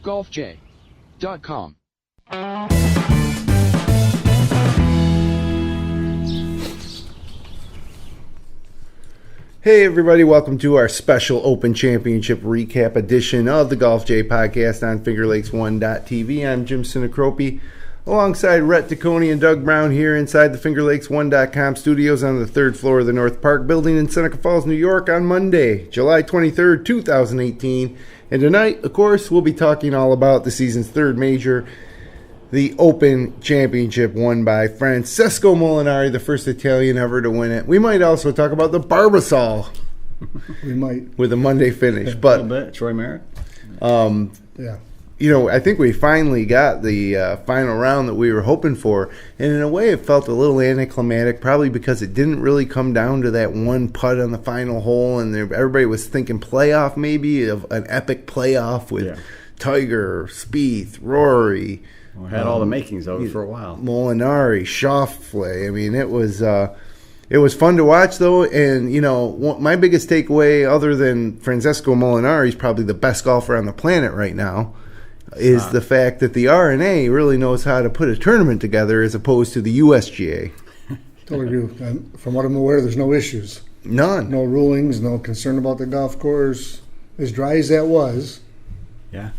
golfj.com. Hey everybody, welcome to our special Open Championship recap edition of the Golf J podcast on FingerLakes1.tv. I'm Jim Sinacropi, alongside Rhett Taccone and Doug Brown here inside the FingerLakes1.com studios on the third floor of the North Park building in Seneca Falls, New York on Monday, July 23rd, 2018. And tonight, of course, we'll be talking all about the season's third major, the Open Championship won by Francesco Molinari, the first Italian ever to win it. We might also talk about the Barbasol. We might. With a Monday finish. Yeah, but a little bit. Troy Merritt. Yeah. You know, I think we finally got the final round that we were hoping for. And in a way, it felt a little anticlimactic, probably because it didn't really come down to that one putt on the final hole. And everybody was thinking playoff, maybe, of an epic playoff with Tiger, Spieth, Rory. We had all the makings of it for a while. Molinari, Schauffele. I mean, it was fun to watch, though. And, you know, my biggest takeaway, other than Francesco Molinari is probably the best golfer on the planet right now, is the fact that the R&A really knows how to put a tournament together as opposed to the USGA. Totally agree. From what I'm aware, there's no issues. None. No rulings, no concern about the golf course. As dry as that was,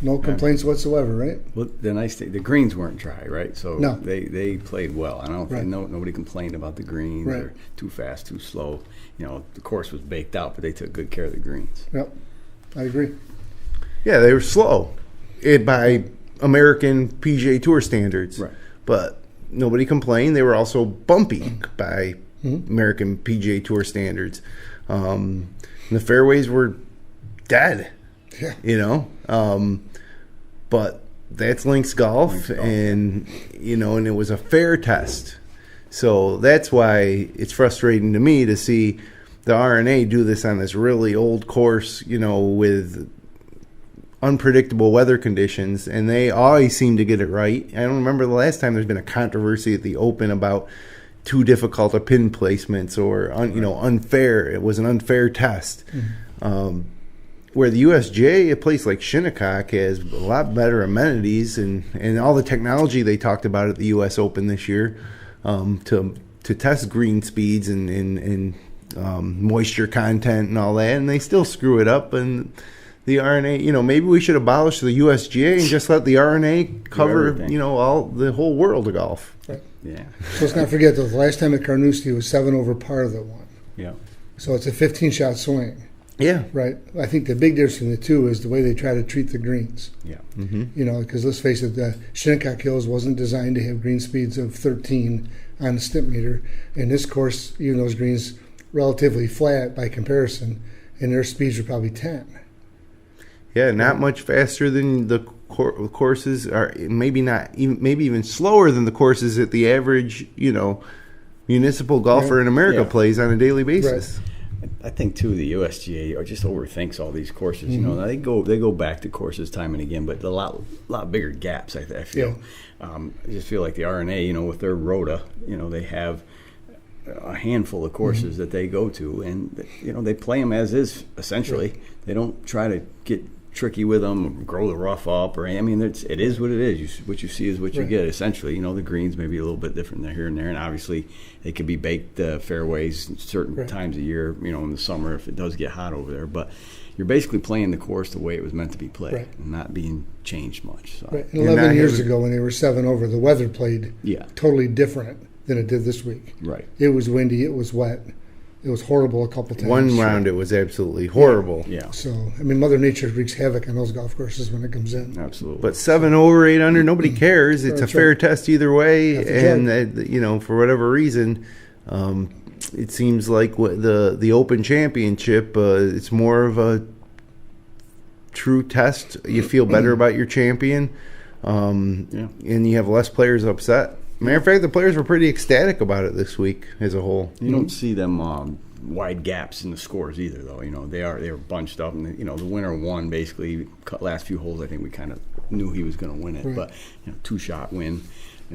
no complaints whatsoever, right? Well, the nice thing, the greens weren't dry, right? So no. they played well. I don't think nobody complained about the greens. They're too fast, too slow. You know, the course was baked out, but they took good care of the greens. Yep, I agree. Yeah, they were slow by American PGA Tour standards. Right. But nobody complained. They were also bumpy by American PGA Tour standards. The fairways were dead. Yeah. You know, but that's links golf, and you know, and it was a fair test. So that's why it's frustrating to me to see the R&A do this on this really old course, you know, with unpredictable weather conditions, and they always seem to get it right. I don't remember the last time there's been a controversy at the Open about too difficult a pin placements or you know, unfair. It was an unfair test. Where the USGA, a place like Shinnecock, has a lot better amenities and all the technology they talked about at the U.S. Open this year to test green speeds and moisture content and all that, and they still screw it up. And the R&A, you know, maybe we should abolish the USGA and just let the R&A cover, you know, the whole world of golf. Right. Yeah. So let's not forget, though, the last time at Carnoustie was 7 over par that won. Yeah. So it's a 15-shot swing. Yeah. Right. I think the big difference in the two is the way they try to treat the greens. Yeah. You know, because let's face it, the Shinnecock Hills wasn't designed to have green speeds of 13 on the Stimpmeter. And this course, even those greens relatively flat by comparison, and their speeds were probably 10. Yeah, not much faster than the courses, or maybe even slower than the courses that the average, you know, municipal golfer in America plays on a daily basis. Right. I think too the USGA just overthinks all these courses. You know, they go back to courses time and again, but a lot bigger gaps. I feel. I just feel like the R&A, you know, with their rota, you know, they have a handful of courses that they go to, and you know, they play them as is essentially. They don't try to get tricky with them, or grow the rough up, or I mean, it is what it is. What you see is what you get. Essentially, you know, the greens may be a little bit different there, here and there, and obviously they could be baked fairways certain times a year. You know, in the summer if it does get hot over there, but you're basically playing the course the way it was meant to be played, and not being changed much. So. Right. And 11 years ago, when they were 7 over, the weather played totally different than it did this week. Right. It was windy. It was wet. It was horrible a couple times. One round, it was absolutely horrible. Yeah. So, I mean, Mother Nature wreaks havoc on those golf courses when it comes in. Absolutely. But 7 over, 8 under, nobody cares. It's a fair test either way. And, you know, for whatever reason, it seems like the Open Championship, it's more of a true test. You feel better about your champion, and you have less players upset. Matter of fact, the players were pretty ecstatic about it this week as a whole. You don't see them wide gaps in the scores either, though. You know, they were bunched up, and you know, the winner won basically. Last few holes, I think we kind of knew he was going to win it, but you know, 2-shot win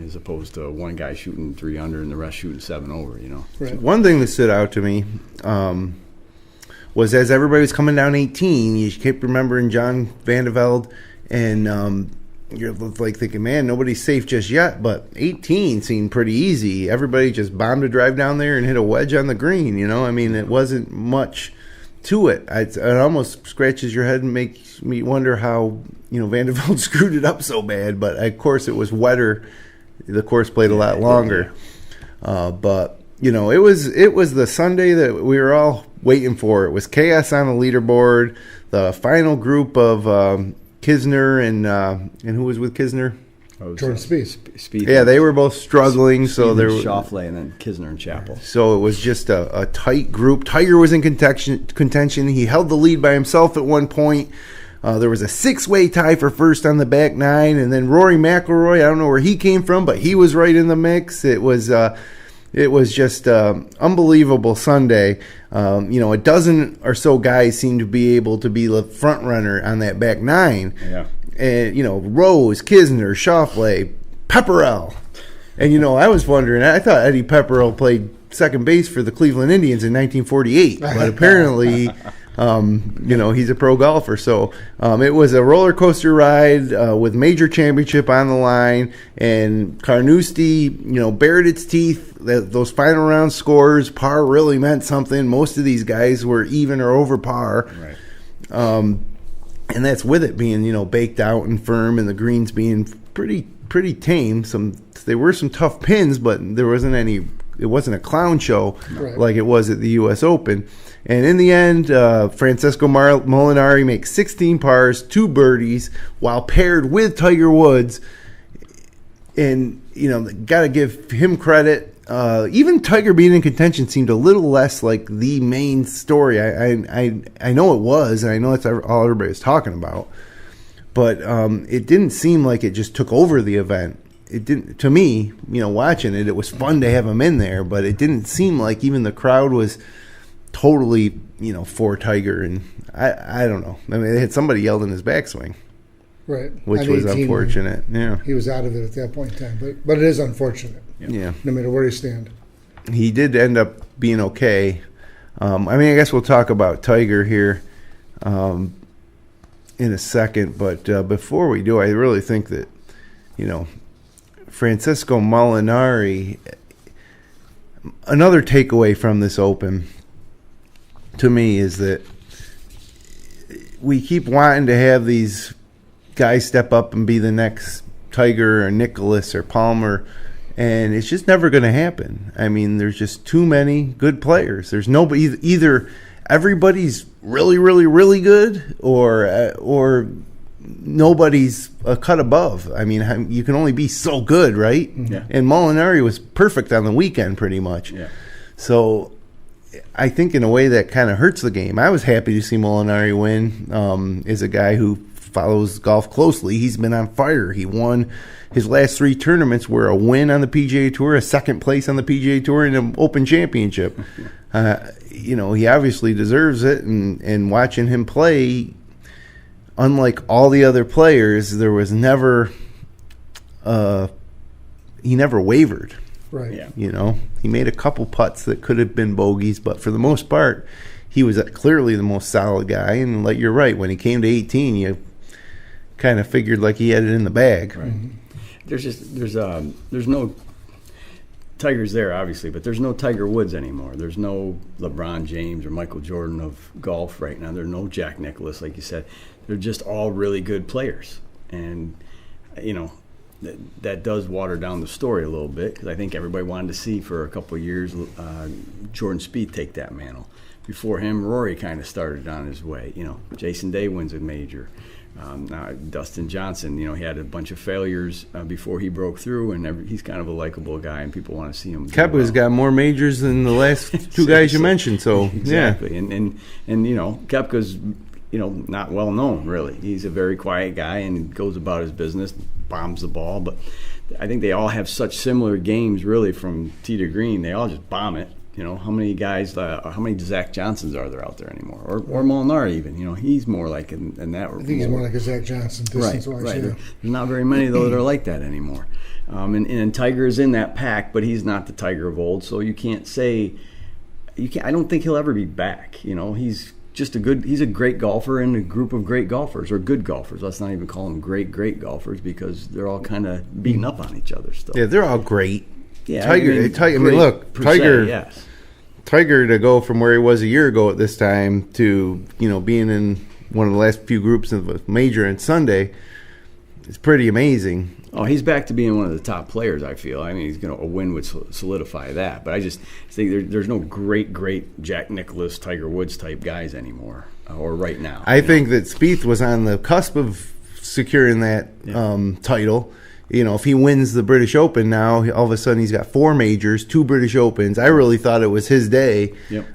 as opposed to one guy shooting 3 under and the rest shooting 7 over. You know, one thing that stood out to me was as everybody was coming down 18, you kept remembering John Van de Velde And you're like thinking, man, nobody's safe just yet. But 18 seemed pretty easy. Everybody just bombed a drive down there and hit a wedge on the green. I mean, it wasn't much to it. It almost scratches your head and makes me wonder how Van de Velde screwed it up so bad. But of course, it was wetter. The course played a lot longer. But it was the Sunday that we were all waiting for. It was chaos on the leaderboard. The final group of Kisner and who was with Kisner? Jordan Spieth. Yeah, they were both struggling. So there was Schauffele and then Kisner and Chappell. So it was just a tight group. Tiger was in contention. He held the lead by himself at one point. There was a 6-way tie for first on the back nine, and then Rory McIlroy. I don't know where he came from, but he was right in the mix. It was just unbelievable Sunday. A dozen or so guys seemed to be able to be the front runner on that back nine. Yeah. And, Rose, Kisner, Schauffele, Pepperell. And, I was wondering, I thought Eddie Pepperell played second base for the Cleveland Indians in 1948. But apparently, he's a pro golfer. So it was a roller coaster ride with major championship on the line. And Carnoustie, bared its teeth. Those final round scores, par really meant something. Most of these guys were even or over par. Right. And that's with it being, baked out and firm, and the greens being pretty tame. There were some tough pins, but there wasn't any. It wasn't a clown show like it was at the U.S. Open. And in the end, Francesco Molinari makes 16 pars, 2 birdies, while paired with Tiger Woods. And got to give him credit. Even Tiger being in contention seemed a little less like the main story. I know it was, and I know that's all everybody was talking about, but it didn't seem like it just took over the event. It didn't, to me, watching it. It was fun to have him in there, but it didn't seem like even the crowd was totally, for Tiger. And I don't know. I mean, they had somebody yelled in his backswing. Right. Which was unfortunate. Yeah. He was out of it at that point in time. But it is unfortunate. Yeah. No matter where you stand. He did end up being okay. I guess we'll talk about Tiger here in a second. But before we do, I really think that, Francesco Molinari, another takeaway from this Open to me is that we keep wanting to have these guys step up and be the next Tiger or Nicklaus or Palmer, and it's just never going to happen. I mean, there's just too many good players. There's nobody, either everybody's really, really, really good, or nobody's a cut above. I mean, you can only be so good, right? Yeah. And Molinari was perfect on the weekend, pretty much. Yeah. So I think in a way that kind of hurts the game. I was happy to see Molinari win. As a guy who follows golf closely, he's been on fire. He won his last 3 tournaments were a win on the PGA Tour, a second place on the PGA Tour, and an Open Championship. He obviously deserves it, and watching him play, unlike all the other players, there was never he never wavered. Right. Yeah. He made a couple putts that could have been bogeys, but for the most part, he was clearly the most solid guy. And like you're right, when he came to 18, you kind of figured like he had it in the bag. Right. Mm-hmm. There's no Tiger's there, obviously, but there's no Tiger Woods anymore. There's no LeBron James or Michael Jordan of golf right now. There's no Jack Nicklaus, like you said. They're just all really good players. And, that does water down the story a little bit, because I think everybody wanted to see for a couple of years Jordan Spieth take that mantle. Before him, Rory kind of started on his way. Jason Day wins a major. Now Dustin Johnson, he had a bunch of failures before he broke through, and he's kind of a likable guy, and people want to see him. Kepa's got more majors than the last 2 guys you mentioned, so exactly. Yeah. And Koepka's not well known really. He's a very quiet guy and goes about his business, bombs the ball, but I think they all have such similar games really from tee to green. They all just bomb it. How many guys, how many Zach Johnsons are there out there anymore? Or Molinari even, he's more like in that. I think he's more like a Zach Johnson distance-wise. Right. Yeah. There's not very many of those that are like that anymore. And Tiger is in that pack, but he's not the Tiger of old, so you can't say, I don't think he'll ever be back. He's just he's a great golfer in a group of great golfers, or good golfers. Let's not even call them great golfers, because they're all kind of beating up on each other still. Yeah, they're all great. Yeah, Tiger, look, Tiger, yes. Tiger to go from where he was a year ago at this time to, being in one of the last few groups of a major on Sunday, is pretty amazing. Oh, he's back to being one of the top players, I feel. I mean, he's going to, a win would solidify that. But I just think there's no great Jack Nicklaus, Tiger Woods type guys anymore, or right now. I think that Spieth was on the cusp of securing that title. If he wins the British Open now, all of a sudden he's got 4 majors, 2 British Opens. I really thought it was his day. Yep.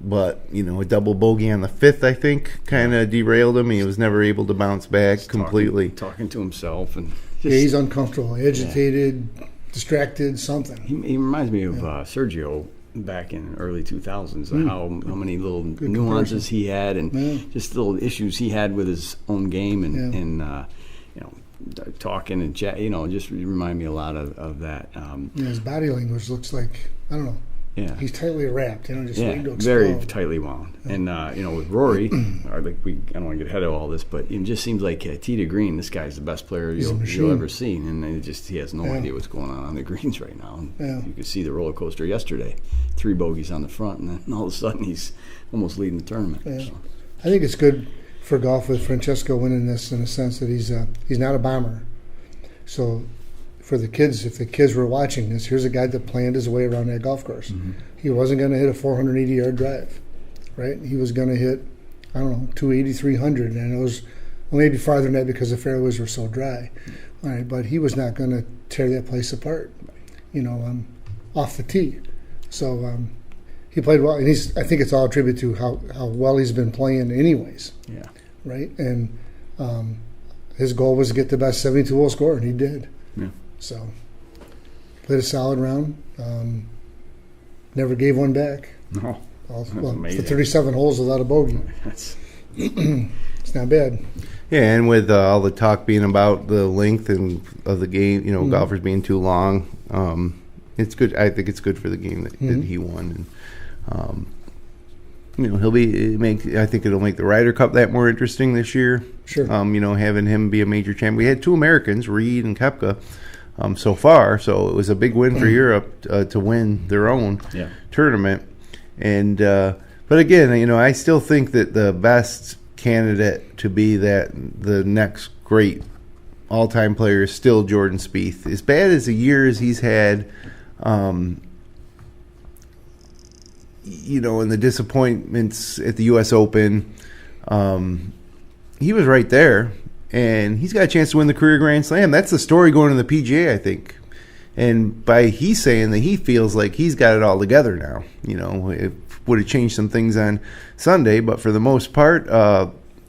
But, a double bogey on the 5th, I think, kind of derailed him. He was never able to bounce back completely. Talking to himself. And he's uncomfortable, agitated, distracted, something. He reminds me of Sergio back in early 2000s, how many little nuances he had, and just little issues he had with his own game, and talking and chat, just remind me a lot of that. His body language looks like, I don't know. Yeah, he's tightly wrapped, just waiting to explode. Very tightly wound. Yeah. And with Rory, I don't want to get ahead of all this, but it just seems like tee to green, this guy's the best player you'll ever see, and he has no idea what's going on the greens right now. And you could see the roller coaster yesterday, 3 bogeys on the front, and then all of a sudden he's almost leading the tournament. Yeah. So. I think it's good for golf with Francesco winning this, in the sense that he's not a bomber. So for the kids, if the kids were watching this, here's a guy that planned his way around that golf course. Mm-hmm. He wasn't going to hit a 480-yard drive, right? He was going to hit, 280, 300, and it was maybe farther than that because the fairways were so dry. All right, but he was not going to tear that place apart, off the tee. So he played well, and I think it's all a tribute to how well he's been playing anyways. Yeah. Right? And his goal was to get the best 72-hole score, and he did. Yeah. So, played a solid round. Never gave one back. No. For 37 holes without a bogey. It's not bad. Yeah, and with all the talk being about the length of the game, golfers being too long, it's good. I think it's good for the game that he won. And, I think it'll make the Ryder Cup that more interesting this year. Sure. Having him be a major champion. We had 2 Americans, Reed and Koepka, so far. So it was a big win for Europe to win their own tournament. And but again, I still think that the best candidate to be the next great all-time player is still Jordan Spieth. As bad as the years he's had, and the disappointments at the U.S. Open, he was right there, and he's got a chance to win the career Grand Slam. That's the story going to the PGA, I think. And he's saying that he feels like he's got it all together now. It would have changed some things on Sunday, but for the most part,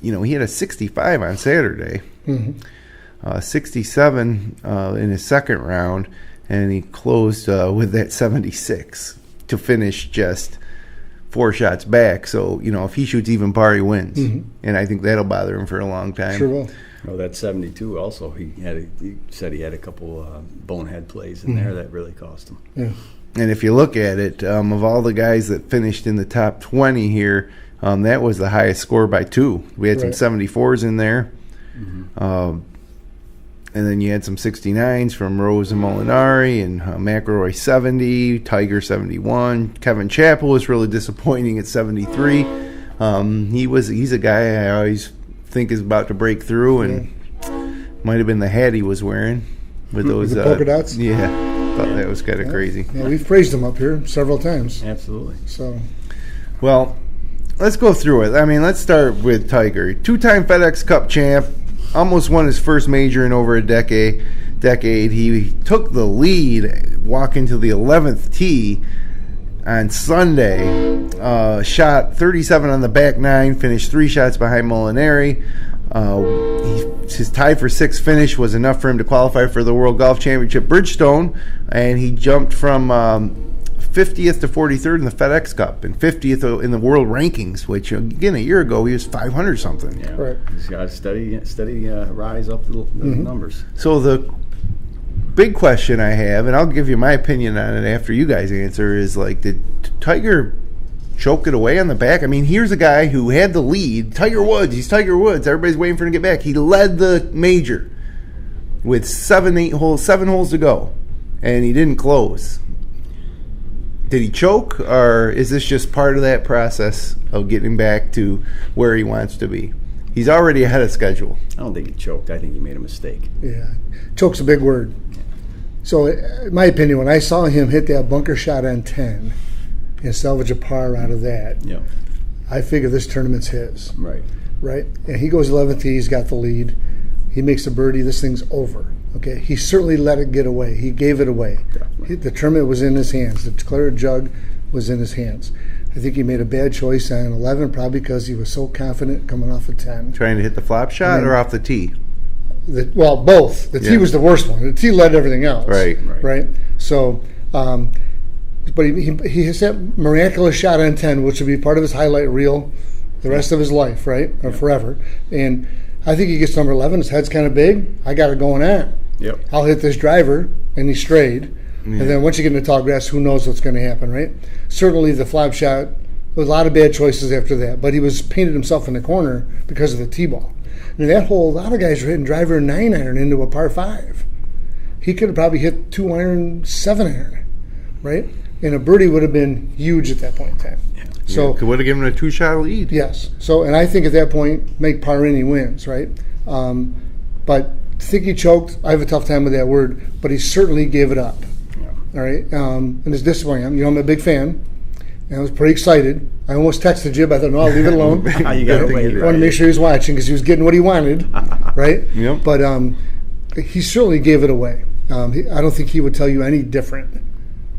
he had a 65 on Saturday, 67 in his second round, and he closed with that 76 to finish just 4 shots back. So, if he shoots even par, he wins. And I think that'll bother him for a long time. Sure will. Oh, that 72 also, he said he had a couple bonehead plays in there that really cost him. Yeah. And if you look at it, of all the guys that finished in the top 20 here, that was the highest score by 2. We had some 74s in there. And then you had some 69s from Rose and Molinari, and McIlroy 70, Tiger 71. Kevin Chappell was really disappointing at 73. He's a guy I always think is about to break through, and might have been the hat he was wearing with those the polka dots. Yeah, thought that was kind of crazy. Yeah, we've praised him up here several times. Absolutely. So, well, let's go through it. I mean, let's start with Tiger. 2-time FedEx Cup champ, almost won his first major in over a decade. He took the lead walking to the 11th tee on Sunday. Shot 37 on the back 9, finished 3 shots behind Molinari. His tie for 6th finish was enough for him to qualify for the World Golf Championship Bridgestone, and he jumped from 50th to 43rd in the FedEx Cup and 50th in the world rankings, which, again, a year ago he was 500-something. Yeah, right. He's got a steady rise up the numbers. So the big question I have, and I'll give you my opinion on it after you guys answer, is did Tiger choke it away on the back. I mean, here's a guy who had the lead. Tiger Woods. He's Tiger Woods. Everybody's waiting for him to get back. He led the major with 7 holes to go, and he didn't close. Did he choke, or is this just part of that process of getting back to where he wants to be? He's already ahead of schedule. I don't think he choked. I think he made a mistake. Yeah. Choke's a big word. So, in my opinion, when I saw him hit that bunker shot on 10 and salvage a par out of that, Yeah. I figure this tournament's his. Right. Right? And he goes 11th tee, he's got the lead. He makes a birdie, this thing's over. Okay? He certainly let it get away. He gave it away. The tournament was in his hands. The claret jug was in his hands. I think he made a bad choice on 11, probably because he was so confident coming off of 10. Trying to hit the flop shot or off the tee? Well, both. The tee was the worst one. The tee led everything else. Right? So, but he hits that miraculous shot on 10, which will be part of his highlight reel the rest of his life, right? Or forever. And I think he gets number 11. His head's kind of big. I got it going on. Yep. I'll hit this driver, and he strayed. And then once you get into tall grass, who knows what's going to happen, right? Certainly the flop shot, there was a lot of bad choices after that, but he was painted himself in the corner because of the tee ball. And that hole, a lot of guys were hitting driver 9-iron into a par 5. He could have probably hit 2-iron, 7-iron, right? And a birdie would have been huge at that point in time. Yeah. So it would have given him a 2-shot lead. Yes. So, and I think at that point, make par in, he wins, right? But I think he choked. I have a tough time with that word, but he certainly gave it up. All right, and it's disappointing. I'm a big fan, and I was pretty excited. I almost texted Jib. I thought, no, I'll leave it alone. You got to wait. I wanted to make sure he was watching because he was getting what he wanted, right? Yep. But he certainly gave it away. I don't think he would tell you any different.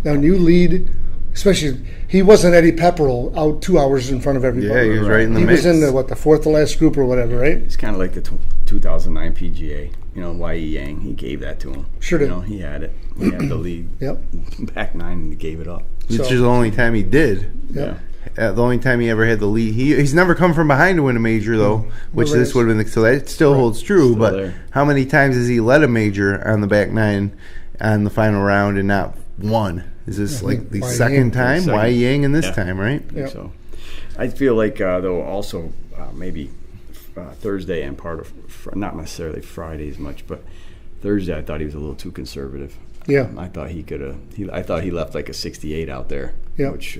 Now, when you lead, especially, he wasn't Eddie Pepperell out 2 hours in front of everybody. Yeah, he was right in the mix. He was in the fourth to last group or whatever, right? It's kind of like the 2009 PGA. Y.E. Yang, he gave that to him. Sure did. He had it. He had the lead. Yep. Back 9, and he gave it up. Which is the only time he did. Yeah. The only time he ever had the lead. He's never come from behind to win a major, though, which this would have been. So that still holds true. Still but there. How many times has he led a major on the back 9 on the final round and not won? Is this like the second time? Y Yang in this time, right? Yep. So I feel like, though, also maybe Thursday and part of not necessarily Friday as much, but Thursday I thought he was a little too conservative. Yeah. I thought he could have. I thought he left like a 68 out there, which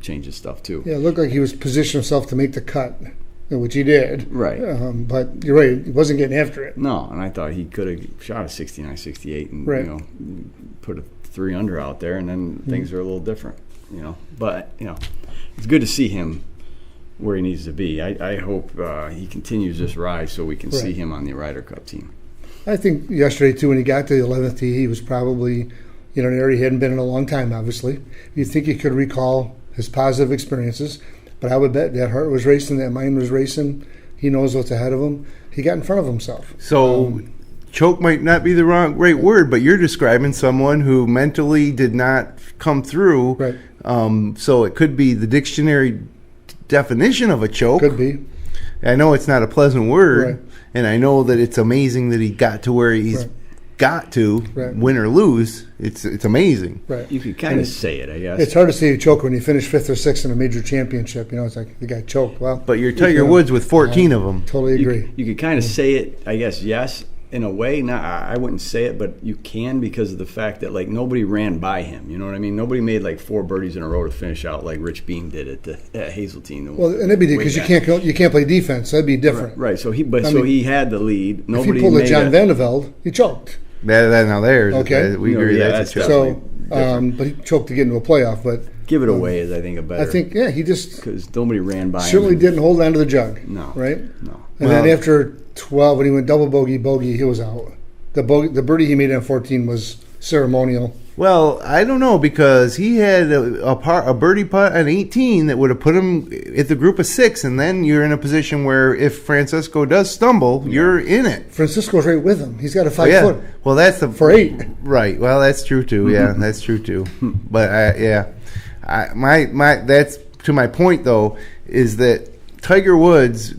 changes stuff too. Yeah, it looked like he was positioning himself to make the cut, which he did. Right. But you're right, he wasn't getting after it. No, and I thought he could have shot a 69, 68 and put a 3 under out there, and then things are a little different. But it's good to see him where he needs to be. I hope he continues this rise so we can see him on the Ryder Cup team. I think yesterday, too, when he got to the 11th tee, he was probably, in an area he hadn't been in a long time, obviously. You'd think he could recall his positive experiences, but I would bet that heart was racing, that mind was racing. He knows what's ahead of him. He got in front of himself. So choke might not be the right word, but you're describing someone who mentally did not come through. Right. So it could be the dictionary definition of a choke. Could be. I know it's not a pleasant word, Right. and I know that it's amazing that he got to where he's got to, win or lose. It's amazing. Right. You could kind of say it, I guess. It's hard to say you choke when you finish 5th or 6th in a major championship. It's like the guy choked. Well, But you're Tiger Woods with 14 of them. Totally agree. You could kind of say it, I guess, yes, in a way. Not, I wouldn't say it, but you can because of the fact that, nobody ran by him. You know what I mean? Nobody made, 4 birdies in a row to finish out like Rich Beam did at Hazeltine. Well, and that'd be because you can't play defense. That'd be different. Right. So he had the lead. Nobody if he pulled made a John Vandevelde, he choked. There's Okay. we agree that's a choke. So, but he choked to get into a playoff. But give it away is, I think, a better. I think, he just because nobody ran by certainly him. didn't hold on to the jug. No. Right. No. And then after 12, when he went double bogey, he was out. The birdie he made on 14 was ceremonial. Well, I don't know because he had a birdie putt on 18 that would have put him at the group of 6, and then you're in a position where if Francesco does stumble, you're in it. Francisco's right with him. He's got a 5 foot. Well, that's for 8. Right. Well, that's true too. Yeah, that's true too. But my that's to my point though is that Tiger Woods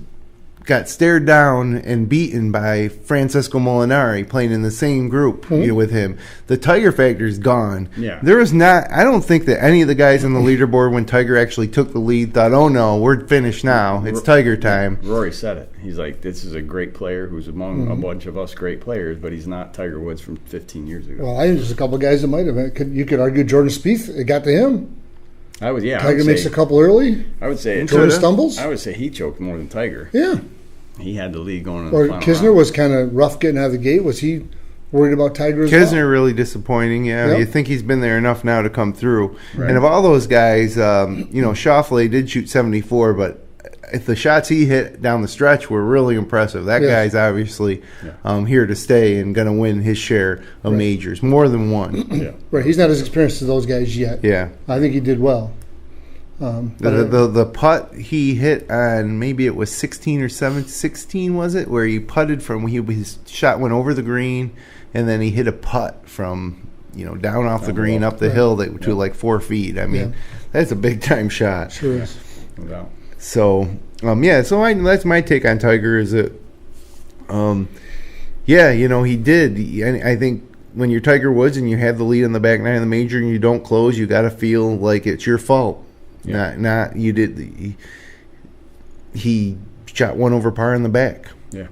got stared down and beaten by Francesco Molinari playing in the same group with him. The Tiger factor is gone. Yeah. There is not. I don't think that any of the guys on the leaderboard when Tiger actually took the lead thought, "Oh no, we're finished now. It's Tiger time." Rory said it. He's like, "This is a great player who's among a bunch of us great players, but he's not Tiger Woods from 15 years ago." Well, I think there's a couple of guys that might have. You could argue Jordan Spieth. It got to him. Tiger makes a couple early. I would say Jordan stumbles. I would say he choked more than Tiger. Yeah. He had the lead going in or the final Kisner round. was kind of rough getting out of the gate. Was he worried about Tiger as Kisner well? really disappointing. Yeah, Yep. you think he's been there enough now to come through. Right. And of all those guys, Schauffele did shoot 74, but if the shots he hit down the stretch were really impressive. That guy's obviously here to stay and going to win his share of majors, more than one. Yeah. Right. He's not as experienced as those guys yet. Yeah. I think he did well. The putt he hit on, maybe it was 16 or 16, was it? Where he putted from, his shot went over the green, and then he hit a putt from, down off the green, up the hill to like 4 feet. I mean, that's a big-time shot. Sure is. No doubt. So, that's my take on Tiger is that, he did. I think when you're Tiger Woods and you have the lead on the back nine of the major and you don't close, you got to feel like it's your fault. Yeah. Not you did. He shot one over par in the back. Yeah.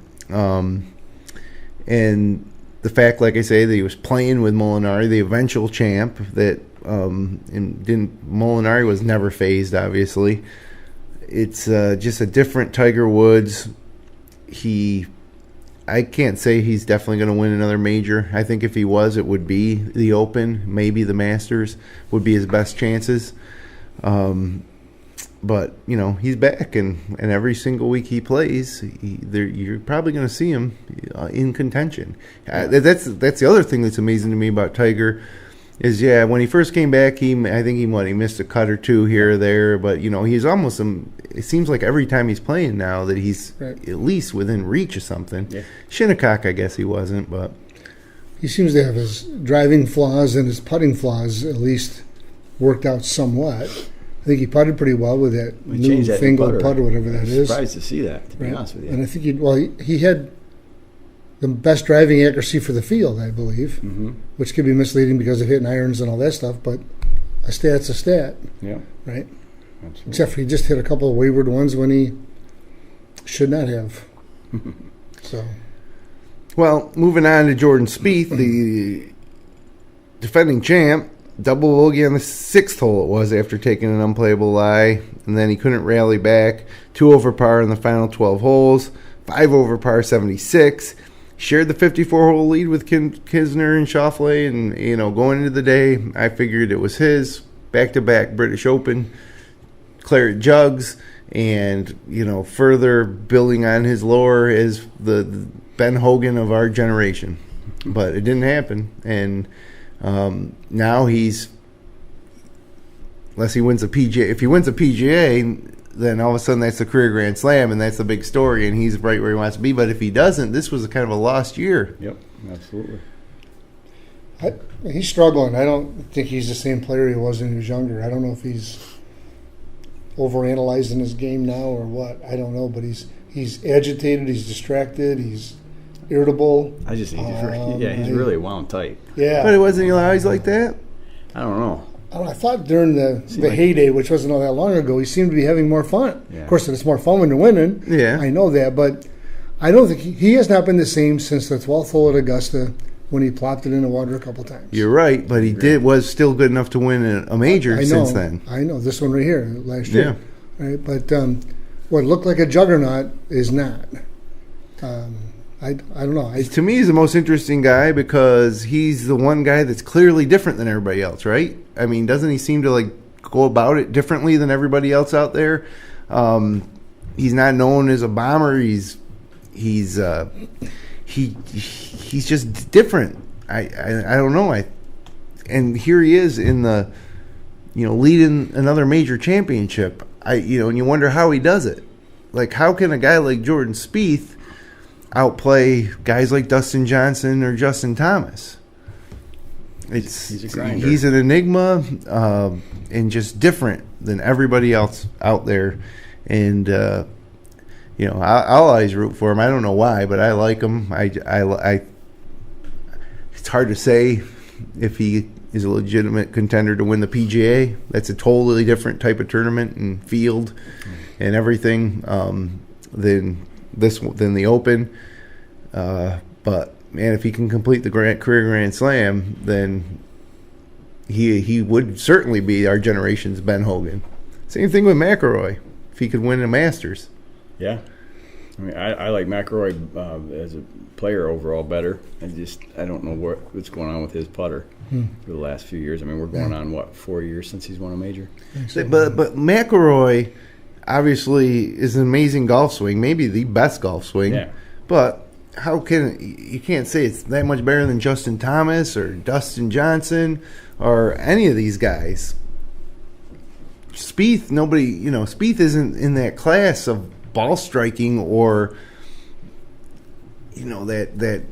And the fact, like I say, that he was playing with Molinari, the eventual champ, that Molinari was never phased, obviously. It's just a different Tiger Woods. I can't say he's definitely going to win another major. I think if he was, it would be the Open, maybe the Masters would be his best chances. But he's back, and every single week he plays, you're probably going to see him in contention. That's the other thing that's amazing to me about Tiger is when he first came back, he missed a cut or two here or there, but he's almost it seems like every time he's playing now that he's at least within reach of something. Yeah. Shinnecock, I guess he wasn't, but he seems to have his driving flaws and his putting flaws at least worked out somewhat. I think he putted pretty well with that new fingal putt or whatever that is. I was surprised to see that, to be honest with you. And I think he had the best driving accuracy for the field, I believe, which could be misleading because of hitting irons and all that stuff, but a stat's a stat. Yeah. Right? Absolutely. Except for he just hit a couple of wayward ones when he should not have. So. Well, moving on to Jordan Spieth, the defending champ, double bogey on the 6th hole it was after taking an unplayable lie, and then he couldn't rally back. 2 over par in the final 12 holes, 5 over par 76. Shared the 54-hole lead with Kisner and Schauffele, and going into the day, I figured it was his back-to-back British Open claret jugs, and further building on his lore as the Ben Hogan of our generation. But it didn't happen, and now unless he wins a PGA, if he wins a PGA, then all of a sudden that's the career Grand Slam, and that's the big story, and he's right where he wants to be. But if he doesn't, this was kind of a lost year. Yep, absolutely. He's struggling. I don't think he's the same player he was when he was younger. I don't know if he's overanalyzing his game now or what. I don't know, but he's agitated, he's distracted, he's irritable. I just think he's really wound tight. Yeah. But it wasn't always like that? I don't know. I thought during the heyday, which wasn't all that long ago, he seemed to be having more fun. Yeah. Of course, it's more fun when you're winning. Yeah. I know that, but I don't think he has not been the same since the 12th hole at Augusta when he plopped it in the water a couple times. You're right, but he was still good enough to win a major since then. I know. This one right here, last year. Yeah. Right? But what looked like a juggernaut is not. I don't know. To me, he's the most interesting guy because he's the one guy that's clearly different than everybody else, right? I mean, doesn't he seem to go about it differently than everybody else out there? He's not known as a bomber. He's just different. I don't know. And here he is in the leading another major championship. And you wonder how he does it. Like, how can a guy like Jordan Spieth outplay guys like Dustin Johnson or Justin Thomas? He's a grinder. He's an enigma and just different than everybody else out there. And I'll always root for him. I don't know why, but I like him. It's hard to say if he is a legitimate contender to win the PGA. That's a totally different type of tournament and field and everything than the Open. But man, if he can complete the career Grand Slam, then he would certainly be our generation's Ben Hogan. Same thing with McIlroy. If he could win a Masters. Yeah. I mean, I like McIlroy as a player overall better. I don't know what's going on with his putter for the last few years. I mean, we're going on, 4 years since he's won a major? But McIlroy obviously is an amazing golf swing, maybe the best golf swing. Yeah. But you can't say it's that much better than Justin Thomas or Dustin Johnson or any of these guys. Spieth, Spieth isn't in that class of ball striking or that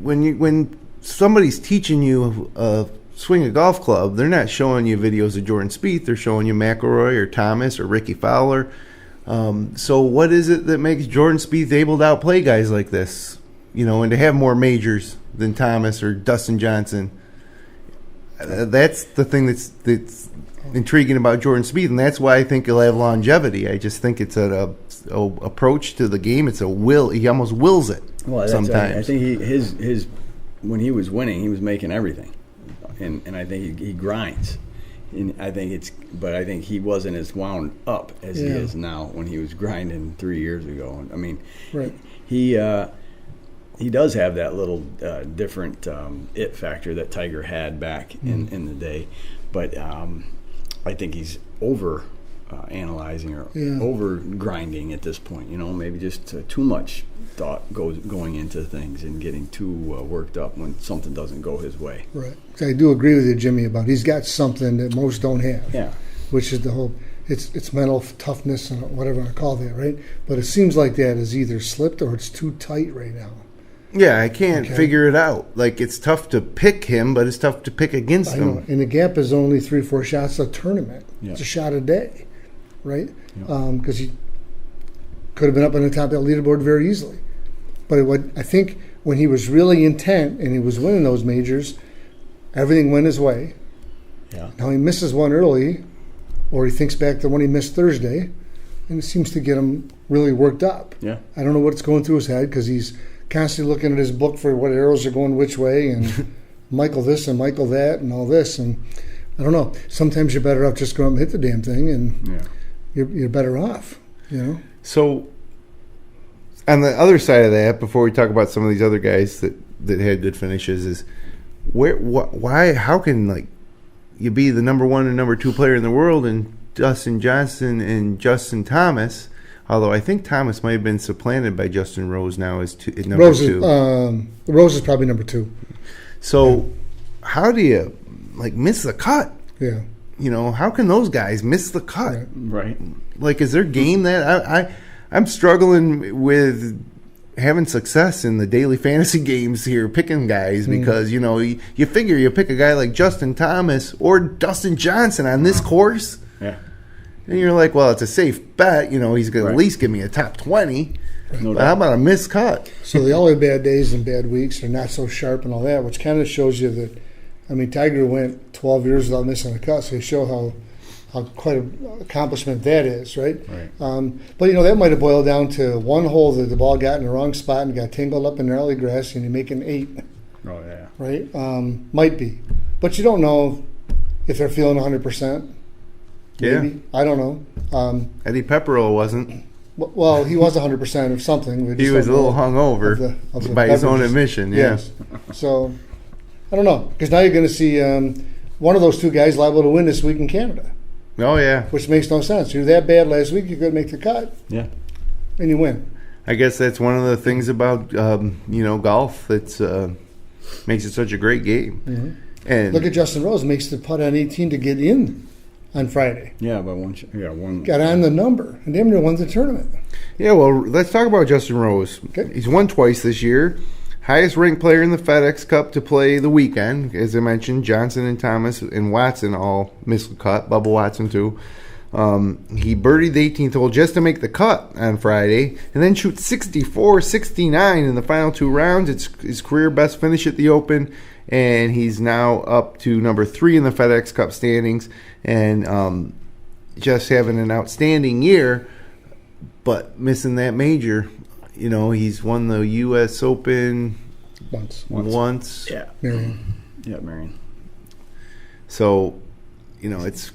when somebody's teaching you a swing a golf club, they're not showing you videos of Jordan Spieth, they're showing you McIlroy or Thomas or Ricky Fowler. So what is it that makes Jordan Spieth able to outplay guys like this, and to have more majors than Thomas or Dustin Johnson? That's the thing that's intriguing about Jordan Spieth, and that's why I think he'll have longevity. I just think it's an approach to the game. It's a will. He almost wills it sometimes. I think his when he was winning, he was making everything, and I think he grinds. And I think he wasn't as wound up as he is now when he was grinding 3 years ago. I mean, right. He does have that little different it factor that Tiger had back in the day, but I think he's over analyzing or over grinding at this point. Maybe just too much thought going into things and getting too worked up when something doesn't go his way. Right. I do agree with you, Jimmy, about he's got something that most don't have. Yeah. Which is the whole it's mental toughness and whatever I call that, right? But it seems like that is either slipped or it's too tight right now. Yeah, I can't figure it out. Like, it's tough to pick him, but it's tough to pick against him. And the gap is only 3-4 shots a tournament. Yeah. It's a shot a day, right? Yeah. Because he could have been up on the top of that leaderboard very easily. But I think when he was really intent and he was winning those majors, everything went his way. Yeah. Now he misses one early, or he thinks back to when he missed Thursday, and it seems to get him really worked up. Yeah. I don't know what's going through his head because he's constantly looking at his book for what arrows are going which way and Michael this and Michael that and all this. And I don't know. Sometimes you're better off just going up and hit the damn thing and you're better off, So on the other side of that, before we talk about some of these other guys that had good finishes, is how can you be the number 1 and number 2 player in the world and Dustin Johnson and Justin Thomas? Although I think Thomas might have been supplanted by Justin Rose now as number 2. Rose is probably number 2. So how do you miss the cut? Yeah. How can those guys miss the cut? Right. Is there game that I'm struggling with having success in the daily fantasy games here, picking guys because you figure you pick a guy like Justin Thomas or Dustin Johnson on this course. Yeah. And you're like, well, it's a safe bet. He's going to at least give me a top 20. No but how about a missed cut? So the only bad days and bad weeks are not so sharp and all that, which kind of shows you that, Tiger went 12 years without missing a cut, so you show how quite an accomplishment that is, right? But, that might have boiled down to one hole that the ball got in the wrong spot and got tangled up in early grass and you make an 8. Oh, yeah. Right? Might be. But you don't know if they're feeling 100%. Maybe. Yeah. I don't know. Eddie Pepperell wasn't. Well, he was 100% of something. He was a little hungover by his own admission, Yes. So, I don't know. Because now you're going to see one of those 2 guys liable to win this week in Canada. Oh, yeah. Which makes no sense. You were that bad last week, you could make the cut. Yeah. And you win. I guess that's one of the things about, golf that makes it such a great game. Mm-hmm. And look at Justin Rose. Makes the putt on 18 to get in on Friday. Yeah, by one. Got on the number, and damn near won the tournament. Yeah, well, let's talk about Justin Rose. Okay. He's won twice this year. Highest ranked player in the FedEx Cup to play the weekend. As I mentioned, Johnson and Thomas and Watson all missed the cut. Bubba Watson, too. He birdied the 18th hole just to make the cut on Friday, and then shoots 64, 69 in the final 2 rounds. It's his career best finish at the Open, and he's now up to number 3 in the FedEx Cup standings, and just having an outstanding year, but missing that major. You know, he's won the U.S. Open once. Yeah. Marion. Yeah, Marion. So, you know, it's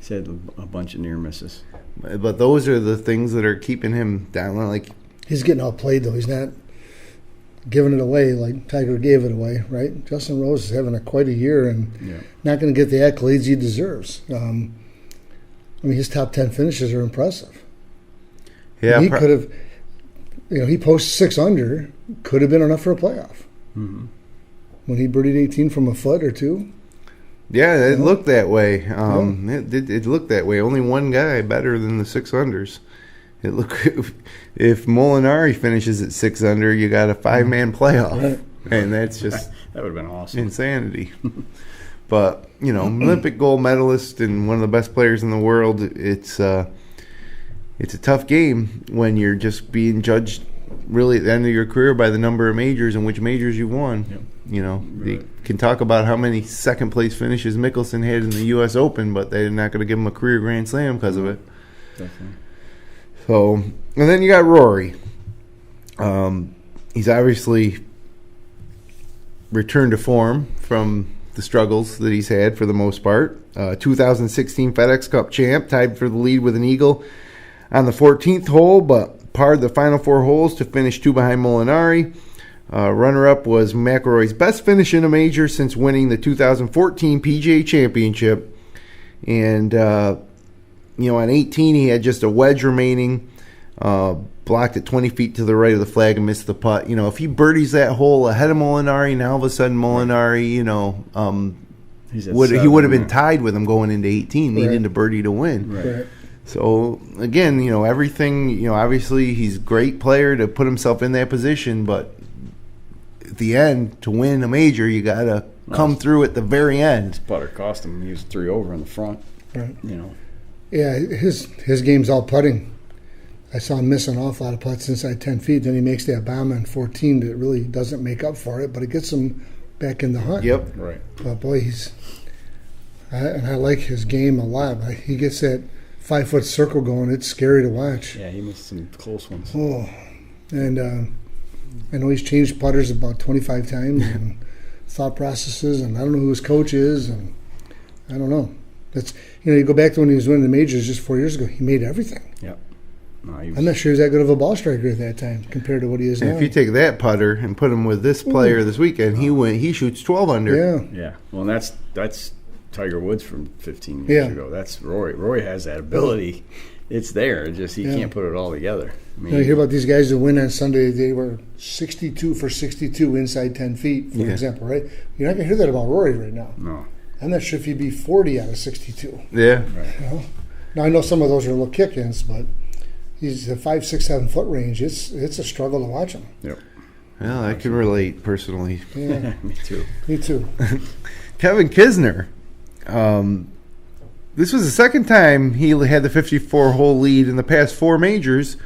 He's had a bunch of near misses. But those are the things that are keeping him down. Like, he's getting outplayed, though. He's not giving it away like Tiger gave it away, right? Justin Rose is having quite a year and not going to get the accolades he deserves. I mean, his top 10 finishes are impressive. Yeah, he could have, you know, he posted 6 under, could have been enough for a playoff. Mm-hmm. When he birdied 18 from a foot or 2. Yeah, it looked that way. It looked that way. Only one guy better than the 6 unders. It looked if Molinari finishes at 6 under, you got a 5-man playoff, right. And that's just that would have been awesome. Insanity. But you know, Olympic gold medalist and one of the best players in the world. It's a tough game when you're just being judged really at the end of your career by the number of majors and which majors you won. Yep. You know, they can talk about how many second place finishes Mickelson had in the U.S. Open, but they're not going to give him a career Grand Slam because of it. Definitely. So, and then you got Rory. He's obviously returned to form from the struggles that he's had for the most part. 2016 FedEx Cup champ, tied for the lead with an eagle on the 14th hole, but parred the final 4 holes to finish 2 behind Molinari. Runner-up was McIlroy's best finish in a major since winning the 2014 PGA Championship. And, you know, on 18, he had just a wedge remaining, blocked it 20 feet to the right of the flag and missed the putt. You know, if he birdies that hole ahead of Molinari, now all of a sudden Molinari, you know, he would have been tied with him going into 18, needing to birdie to win. Right. So, again, you know, everything, you know, obviously he's a great player to put himself in that position, but at the end, to win a major, you got to come through at the very end. Putter cost him. He was 3 over in the front. Right. You know. Yeah, his game's all putting. I saw him miss an awful lot of putts inside 10 feet. Then he makes that bomb on 14 that really doesn't make up for it, but it gets him back in the hunt. Yep. Right. But, boy, I like his game a lot. He gets that 5-foot circle going. It's scary to watch. Yeah, he missed some close ones. Oh, and I know he's changed putters about 25 times and thought processes, and I don't know who his coach is, and I don't know. That's, you know, you go back to when he was winning the majors just 4 years ago. He made everything. Yep. No, I'm not sure he was that good of a ball striker at that time compared to what he is now. If you take that putter and put him with this player this weekend, he shoots 12 under. Yeah. Yeah. Well, and that's Tiger Woods from 15 years ago. That's Rory. Rory has that ability. It's there. It's just he can't put it all together. I mean, you hear about these guys that win on Sunday. They were 62 for 62 inside 10 feet, for example, right? You're not going to hear that about Rory right now. No. I'm not sure if he'd be 40 out of 62. Yeah. Right. You know? Now, I know some of those are little kick-ins, but he's a 5, 6, 7 foot range. It's a struggle to watch him. Yep. Well, I can relate personally. Yeah. Me too. Me too. Kevin Kisner. This was the second time he had the 54-hole lead in the past 4 majors.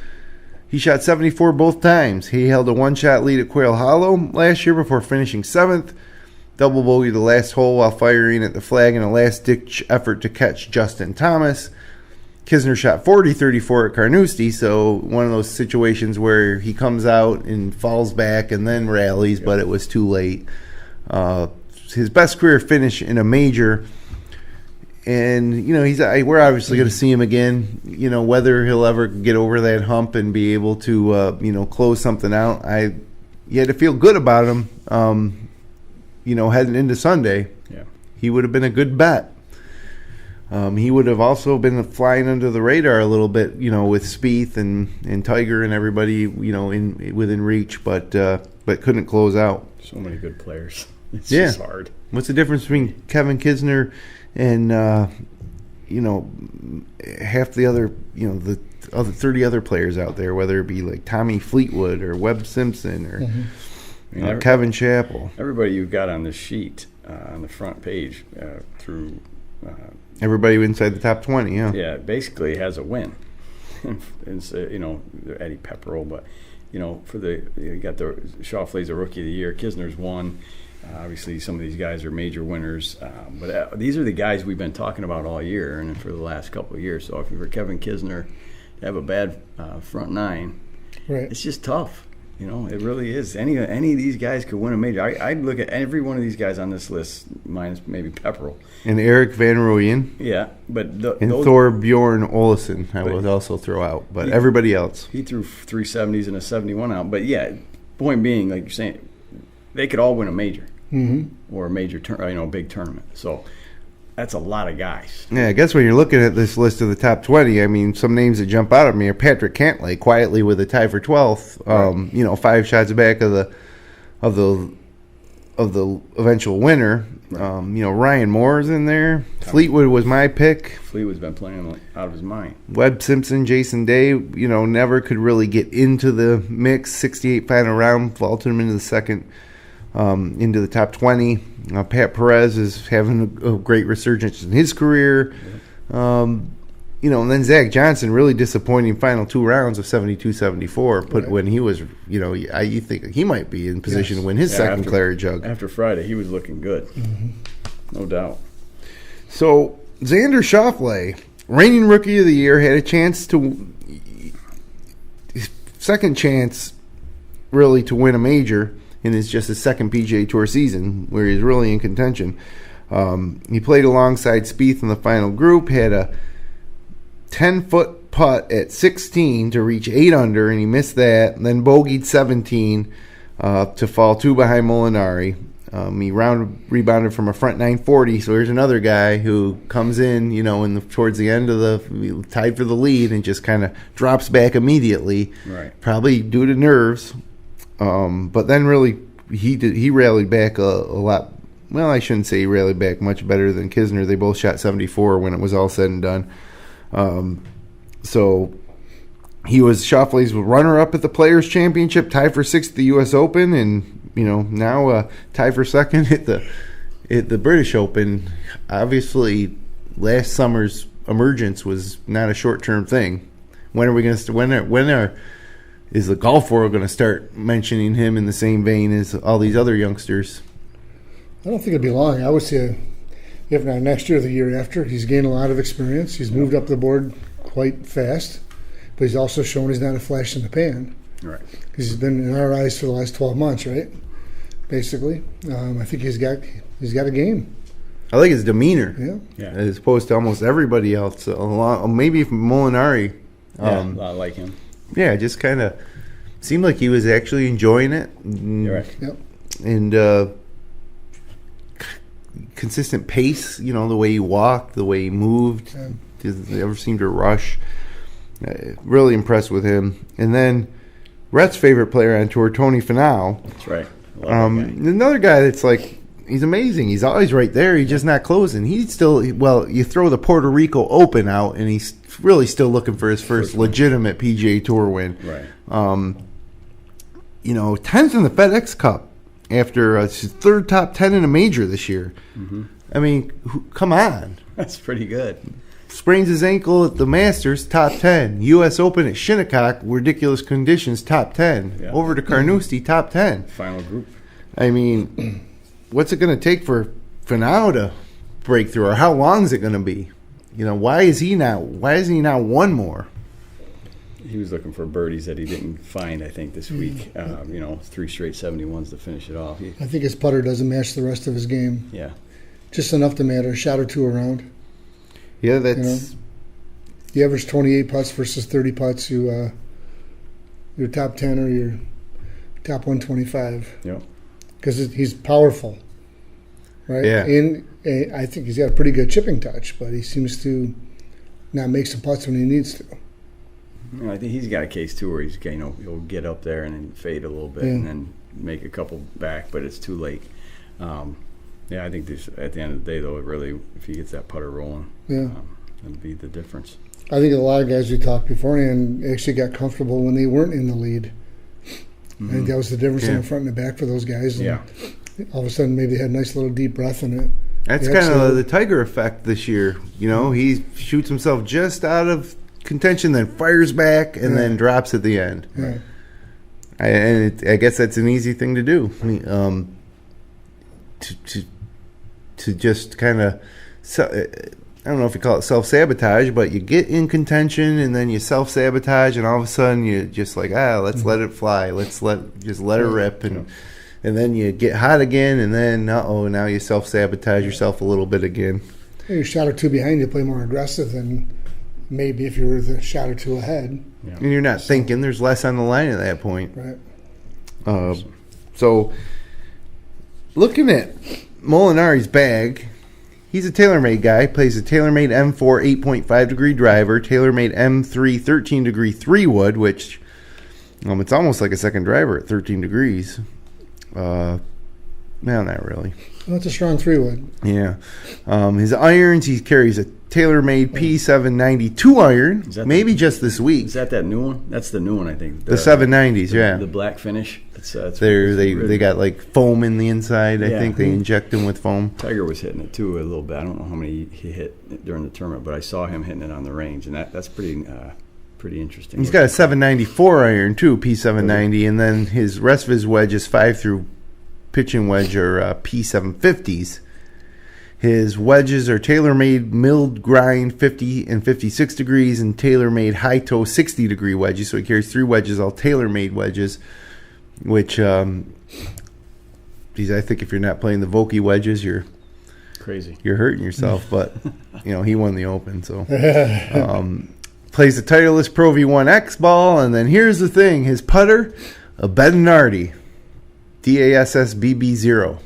He shot 74 both times. He held a 1-shot lead at Quail Hollow last year before finishing 7th. Double bogey the last hole while firing at the flag in a last-ditch effort to catch Justin Thomas. Kisner shot 40-34 at Carnoustie, so one of those situations where he comes out and falls back and then rallies, but it was too late. His best career finish in a major. And, you know, we're obviously going to see him again. You know, whether he'll ever get over that hump and be able to, you know, close something out. You had to feel good about him, you know, heading into Sunday. Yeah. He would have been a good bet. He would have also been flying under the radar a little bit, you know, with Spieth and Tiger and everybody, you know, within reach, but couldn't close out. So many good players. It's just hard. What's the difference between Kevin Kisner and you know, half the other, you know, the other 30 other players out there, whether it be like Tommy Fleetwood or Webb Simpson or Kevin Chappell? Everybody you've got on the sheet on the front page through Everybody inside the top 20, yeah. Yeah, basically has a win. And so, Eddie Pepperell, but you got the Schauffele's a rookie of the year. Kisner's won. Obviously, some of these guys are major winners, but these are the guys we've been talking about all year and for the last couple of years. So if you're Kevin Kisner to have a bad front nine, right, it's just tough. It really is. Any of these guys could win a major. I'd look at every one of these guys on this list, minus maybe Pepperell. And Eric Van Rooyen. Yeah, but Thorbjorn Olesen, I would also throw out. But everybody else. He threw 370s and a 71 out. But, yeah, point being, like you're saying, they could all win a major or a major, big tournament. So that's a lot of guys. Yeah, I guess when you're looking at this list of the top 20, I mean, some names that jump out at me are Patrick Cantlay, quietly with a tie for 12th. Right. 5 shots back of the eventual winner. Right. Ryan Moore's in there. Fleetwood was my pick. Fleetwood's been playing out of his mind. Webb Simpson, Jason Day, never could really get into the mix. 68 final round, vaulted him into the second, into the top 20. Pat Perez is having a great resurgence in his career. Yeah. And then Zach Johnson, really disappointing final 2 rounds of 72-74. But when he was, you think he might be in position to win his second Claret Jug. After Friday, he was looking good. No doubt. So Xander Schauffele, reigning Rookie of the Year, had a chance second chance really to win a major in his second PGA Tour season where he's really in contention. He played alongside Spieth in the final group, had a 10-foot putt at 16 to reach 8 under, and he missed that. And then bogeyed 17 to fall 2 behind Molinari. He rebounded from a front 940, so here's another guy who comes in, towards the end of tied for the lead and just kind of drops back immediately, right? Probably due to nerves. But then really he rallied back a lot. Well, I shouldn't say he rallied back much better than Kisner. They both shot 74 when it was all said and done. So he was Schauffele's runner-up at the Players' Championship, tied for 6th at the U.S. Open, and now tied for 2nd at the British Open. Obviously, last summer's emergence was not a short-term thing. When are we going to? Is the golf world going to start mentioning him in the same vein as all these other youngsters? I don't think it'll be long. I would say, if not next year, the year after. He's gained a lot of experience. He's moved up the board quite fast, but he's also shown he's not a flash in the pan. Right. Because he's been in our eyes for the last 12 months, right? Basically, I think he's got a game. I like his demeanor, yeah, as opposed to almost everybody else. Maybe Molinari. A lot like him. Yeah, just kind of seemed like he was actually enjoying it. You're right. Yep. And consistent pace, the way he walked, the way he moved. Yeah. Doesn't ever seem to rush. Really impressed with him. And then Rhett's favorite player on tour, Tony Finau. That's right. Another guy that's he's amazing. He's always right there. He's just not closing. He's still, you throw the Puerto Rico Open out, and he's really still looking for his first legitimate PGA Tour win. Right. 10th in the FedEx Cup after his 3rd top 10 in a major this year. Mm-hmm. I mean, come on. That's pretty good. Sprains his ankle at the Masters, top 10. U.S. Open at Shinnecock, ridiculous conditions, top 10. Yeah. Over to Carnoustie, top 10. Final group. I mean, what's it going to take for Finau to break through, or how long is it going to be? Why is he not one more? He was looking for birdies that he didn't find, I think, this week. 3 straight 71s to finish it off. I think his putter doesn't match the rest of his game. Yeah. Just enough to matter. A shot or two around. Yeah, that's... You average 28 putts versus 30 putts. You're top 10 or you're top 125. Yeah. Because he's powerful, right? Yeah. And I think he's got a pretty good chipping touch, but he seems to not make some putts when he needs to. I think he's got a case too where he'll get up there and then fade a little bit and then make a couple back, but it's too late. I think this, at the end of the day, though, it really, if he gets that putter rolling, it'll be the difference. I think a lot of guys we talked beforehand actually got comfortable when they weren't in the lead. Mm-hmm. I think that was the difference in the front and the back for those guys. And all of a sudden, maybe they had a nice little deep breath in it. That's kind of the Tiger effect this year. He shoots himself just out of contention, then fires back, and then drops at the end. Yeah. I guess that's an easy thing to do. To just kind of, I don't know if you call it self-sabotage, but you get in contention and then you self-sabotage, and all of a sudden you're just like, let's let it fly. Let's let her rip. And then you get hot again, and then, now you self-sabotage yourself a little bit again. You're a shot or two behind, you play more aggressive than maybe if you were the shot or two ahead. Yeah. And you're not thinking. There's less on the line at that point. Right. So, looking at Molinari's bag, he's a TaylorMade guy. Plays a TaylorMade M4 8.5 degree driver, TaylorMade M3 13 degree 3-wood, which it's almost like a second driver at 13 degrees. No, not really. Well, that's a strong 3-wood. Yeah. His irons, he carries a TaylorMade P792 iron, maybe just this week. Is that new one? That's the new one, I think. The 790s, yeah. The black finish. They got like foam in the inside. I think they inject them with foam. Tiger was hitting it too a little bit. I don't know how many he hit during the tournament, but I saw him hitting it on the range, and that's pretty interesting. He's got a 794 iron too, P790, and then his rest of his wedges 5 through pitching wedge are P750s. His wedges are TaylorMade milled grind 50 and 56 degrees and TaylorMade high toe 60 degree wedges. So he carries 3 wedges, all TaylorMade wedges, which, I think if you're not playing the Vokey wedges, you're crazy. You're hurting yourself. But he won the Open, so plays the Titleist Pro V1 X ball, and then here's the thing: his putter, a Bednardi DASS BB0.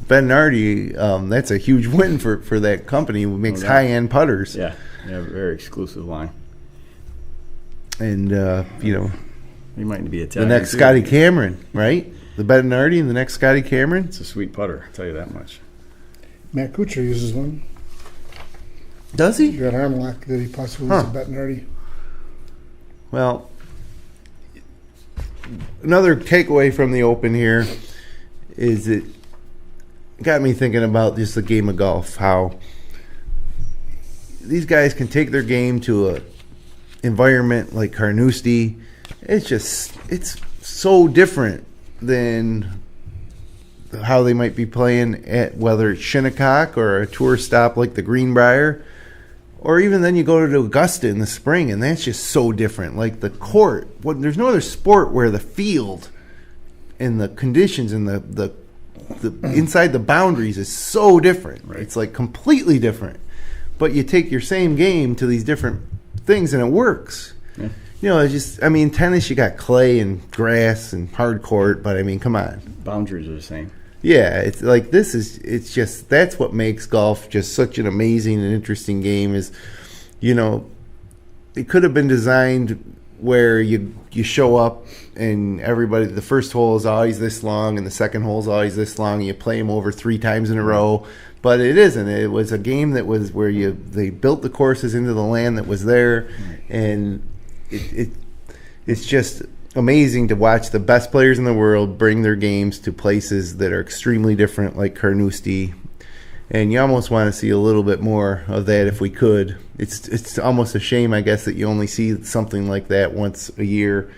Bednardi, that's a huge win for that company who makes high-end putters. Yeah, very exclusive line. And, he might be Italian. The next Scotty Cameron, right? The Bednardi and the next Scotty Cameron. It's a sweet putter, I'll tell you that much. Matt Kuchar uses one. Does he? Got arm lock that he possibly uses a Bednardi. Well, another takeaway from the Open here is it got me thinking about just the game of golf, how these guys can take their game to a environment like Carnoustie. It's so different than how they might be playing at whether it's Shinnecock or a tour stop like the Greenbrier, or even then you go to Augusta in the spring, and that's just so different. Like the court, there's no other sport where the field and the conditions and the inside the boundaries is so different. Right. It's like completely different. But you take your same game to these different things and it works. Yeah. Tennis, you got clay and grass and hard court, but come on. Boundaries are the same. Yeah, it's like that's what makes golf just such an amazing and interesting game is, it could have been designed where you show up and everybody, the first hole is always this long and the second hole is always this long and you play them over 3 times in a row. But it isn't. It was a game that was where they built the courses into the land that was there, and it's just amazing to watch the best players in the world bring their games to places that are extremely different, like Carnoustie. And you almost want to see a little bit more of that if we could. It's almost a shame, I guess, that you only see something like that once a year,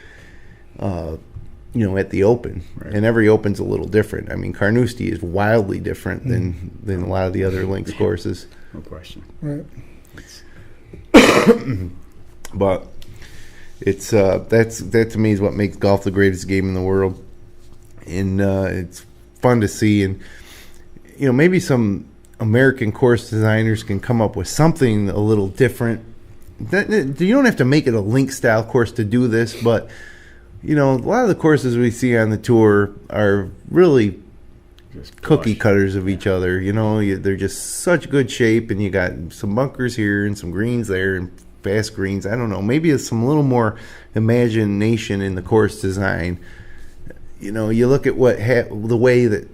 at the Open. Right. And every Open's a little different. Carnoustie is wildly different than a lot of the other links courses. No question. Right. But it's that to me is what makes golf the greatest game in the world, and it's fun to see. And maybe some American course designers can come up with something a little different. You don't have to make it a link style course to do this, but a lot of the courses we see on the tour are really just cookie cutters of each other. They're just such good shape, and you got some bunkers here and some greens there and fast greens. I don't know. Maybe it's some little more imagination in the course design. You look at the way that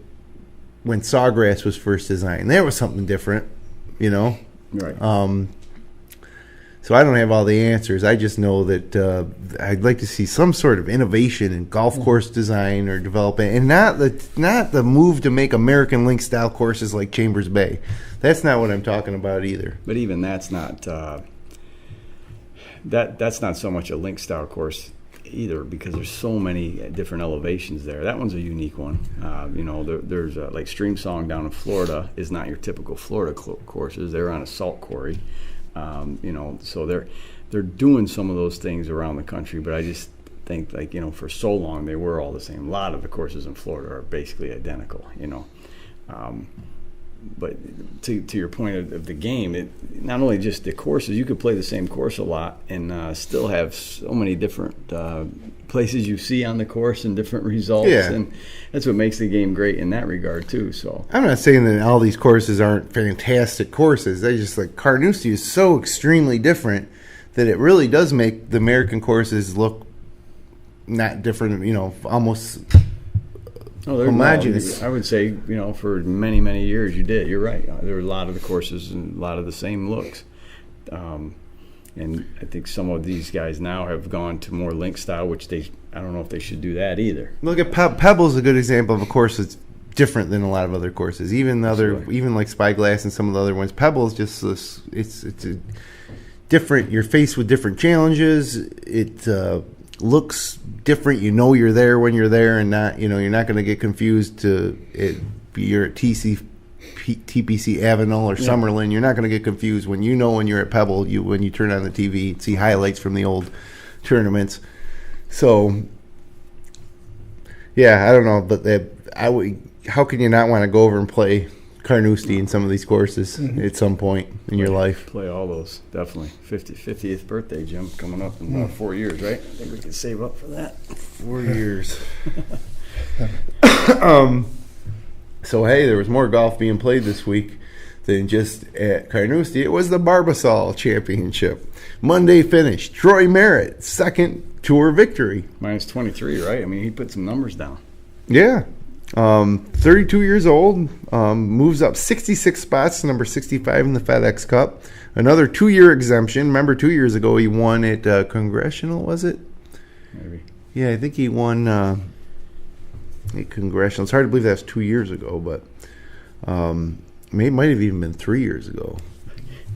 when Sawgrass was first designed, there was something different. Right. So I don't have all the answers. I just know that I'd like to see some sort of innovation in golf course design or development, and not the move to make American Link style courses like Chambers Bay. That's not what I'm talking about either. But even that's not that's not so much a link style course either, because there's so many different elevations there. That one's a unique one. There's like Stream Song down in Florida is not your typical Florida courses. They're on a salt quarry. So they're doing some of those things around the country, but I just think, like, for so long they were all the same. A lot of the courses in Florida are basically identical, but to your point of the game, it not only just the courses, you could play the same course a lot and still have so many different places you see on the course and different results, and that's what makes the game great in that regard too. So I'm not saying that all these courses aren't fantastic courses. They just, like, Carnoustie is so extremely different that it really does make the American courses look not different, almost homogeneous. I would say, for many, many years you did. You're right. There were a lot of the courses and a lot of the same looks. And I think some of these guys now have gone to more link style, which I don't know if they should do that either. Look at Pebble's a good example of a course that's different than a lot of other courses. Even like Spyglass and some of the other ones. Pebble's just this, it's a different. You're faced with different challenges. It looks different. You're there when you're there, and not you're not going to get confused you're at TPC Avenel or Summerlin. You're not going to get confused when you're at Pebble. When you turn on the TV, see highlights from the old tournaments. So I don't know, but how can you not want to go over and play Carnoustie in some of these courses at some point in your life? Play all those, definitely. 50th birthday, Jim, coming up in about 4 years, right? I think we can save up for that. 4 years. So, hey, there was more golf being played this week than just at Carnoustie. It was the Barbasol Championship. Monday finish. Troy Merritt, second tour victory. Minus 23, right? I mean, he put some numbers down. Yeah. 32 years old. Moves up 66 spots to number 65 in the FedEx Cup. Another 2-year exemption. Remember, 2 years ago he won at Congressional, was it? Maybe. Yeah, I think he won at Congressional. It's hard to believe that was 2 years ago, but it might have even been 3 years ago.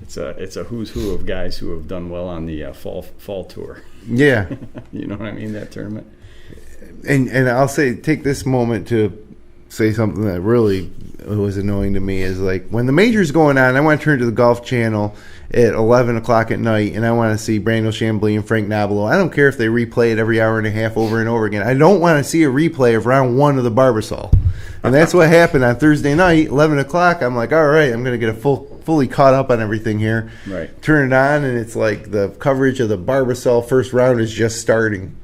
It's a who's who of guys who have done well on the fall tour. Yeah. You know what I mean, that tournament. And I'll take this moment to say something that really was annoying to me is, like, when the major's going on, I want to turn to the Golf Channel at 11 o'clock at night, and I want to see Brandel Chambly and Frank Nobilo. I don't care if they replay it every hour and a half over and over again. I don't want to see a replay of round 1 of the Barbasol. And that's what happened on Thursday night, 11 o'clock. I'm like, all right, I'm going to get fully caught up on everything here. Right. Turn it on, and it's like the coverage of the Barbasol first round is just starting.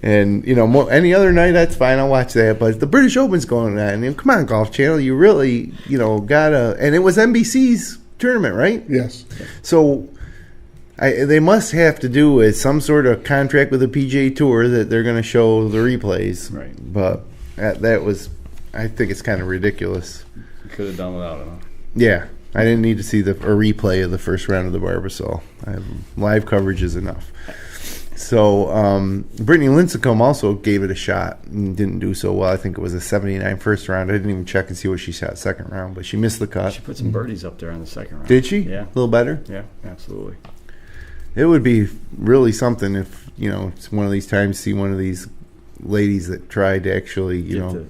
And, any other night, that's fine. I'll watch that. But the British Open's going on. And come on, Golf Channel. You really, gotta. And it was NBC's tournament, right? Yes. So they must have to do with some sort of contract with the PGA Tour that they're going to show the replays. Right. But that was, I think it's kind of ridiculous. You could have done without it, huh? Yeah. I didn't need to see a replay of the first round of the Barbasol. Live coverage is enough. So Brittany Lincecum also gave it a shot and didn't do so well. I think it was a 79 first round. I didn't even check and see what she shot second round, but she missed the cut. She put some birdies up there on the second round. Did she? Yeah. A little better? Yeah, absolutely. It would be really something if, it's one of these times to see one of these ladies that tried to actually, get to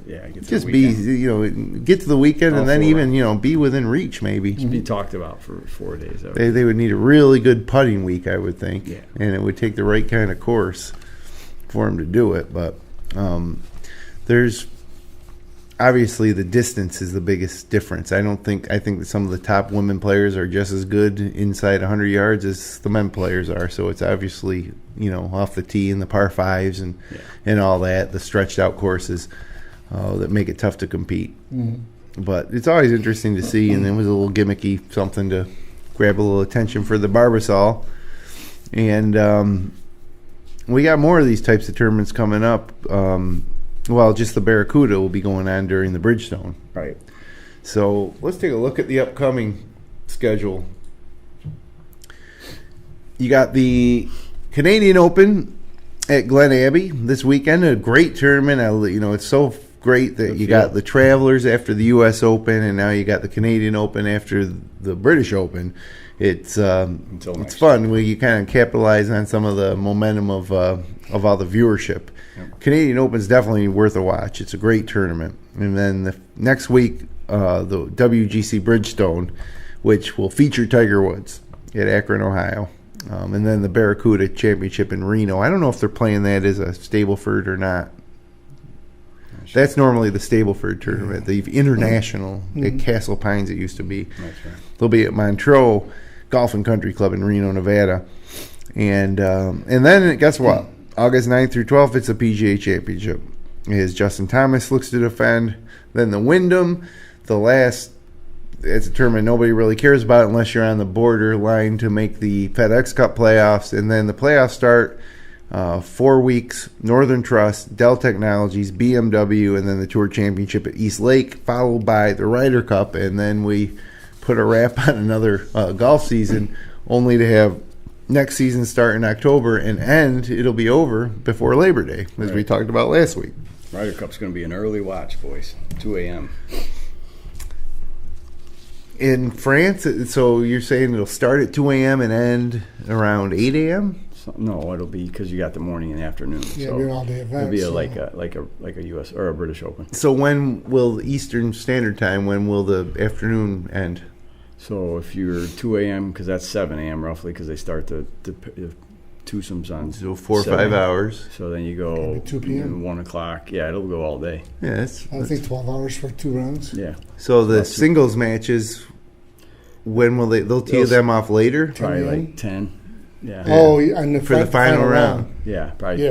the weekend and then even, be within reach maybe. Just be talked about for 4 days. They would need a really good putting week, I would think. Yeah. And it would take the right kind of course for them to do it. But there's obviously the distance is the biggest difference. I think that some of the top women players are just as good inside 100 yards as the men players are. So it's obviously, off the tee and the par fives and all that, the stretched out courses that make it tough to compete. Mm-hmm. But it's always interesting to see, and it was a little gimmicky something to grab a little attention for the Barbasol. And we got more of these types of tournaments coming up. Just the Barracuda will be going on during the Bridgestone. Right. So let's take a look at the upcoming schedule. you got the Canadian Open at Glen Abbey this weekend. A great tournament. It's so great that you got the Travelers after the U.S. Open, and now you got the Canadian Open after the British Open. It's fun. You kind of capitalize on some of the momentum of all the viewership. Yep. Canadian Open is definitely worth a watch. It's a great tournament. And then the next week, the WGC Bridgestone, which will feature Tiger Woods at Akron, Ohio. And then the Barracuda Championship in Reno. I don't know if they're playing that as a Stableford or not. That's normally the Stableford tournament, the international at Castle Pines it used to be. That's right. They'll be at Montreux Golf and Country Club in Reno, Nevada. And then guess what? August 9th through 12th, it's a PGA Championship. As Justin Thomas looks to defend. Then the Wyndham, it's a tournament nobody really cares about unless you're on the borderline to make the FedEx Cup playoffs. And then the playoffs start 4 weeks, Northern Trust, Dell Technologies, BMW, and then the Tour Championship at East Lake, followed by the Ryder Cup. And then we put a wrap on another golf season, only to have next season start in October and it'll be over before Labor Day, as we talked about last week. Ryder Cup's going to be an early watch, boys, 2 a.m. In France, so you're saying it'll start at 2 a.m. and end around 8 a.m.? No, it'll be because you got the morning and afternoon. Yeah, so we're all day events. It'll be like a U.S. or a British Open. So when will Eastern Standard Time? When will the afternoon end? So if you're 2 a.m. because that's 7 a.m. roughly because they start the twosomes on. So 4 or 5 hours. So then you go 2 p.m. 1 o'clock. Yeah, it'll go all day. Yeah, I think 12 hours for 2 rounds. Yeah. So the singles matches, when will they'll tee them off later? Probably like 10. Yeah. Oh, and for the final round. Yeah, probably.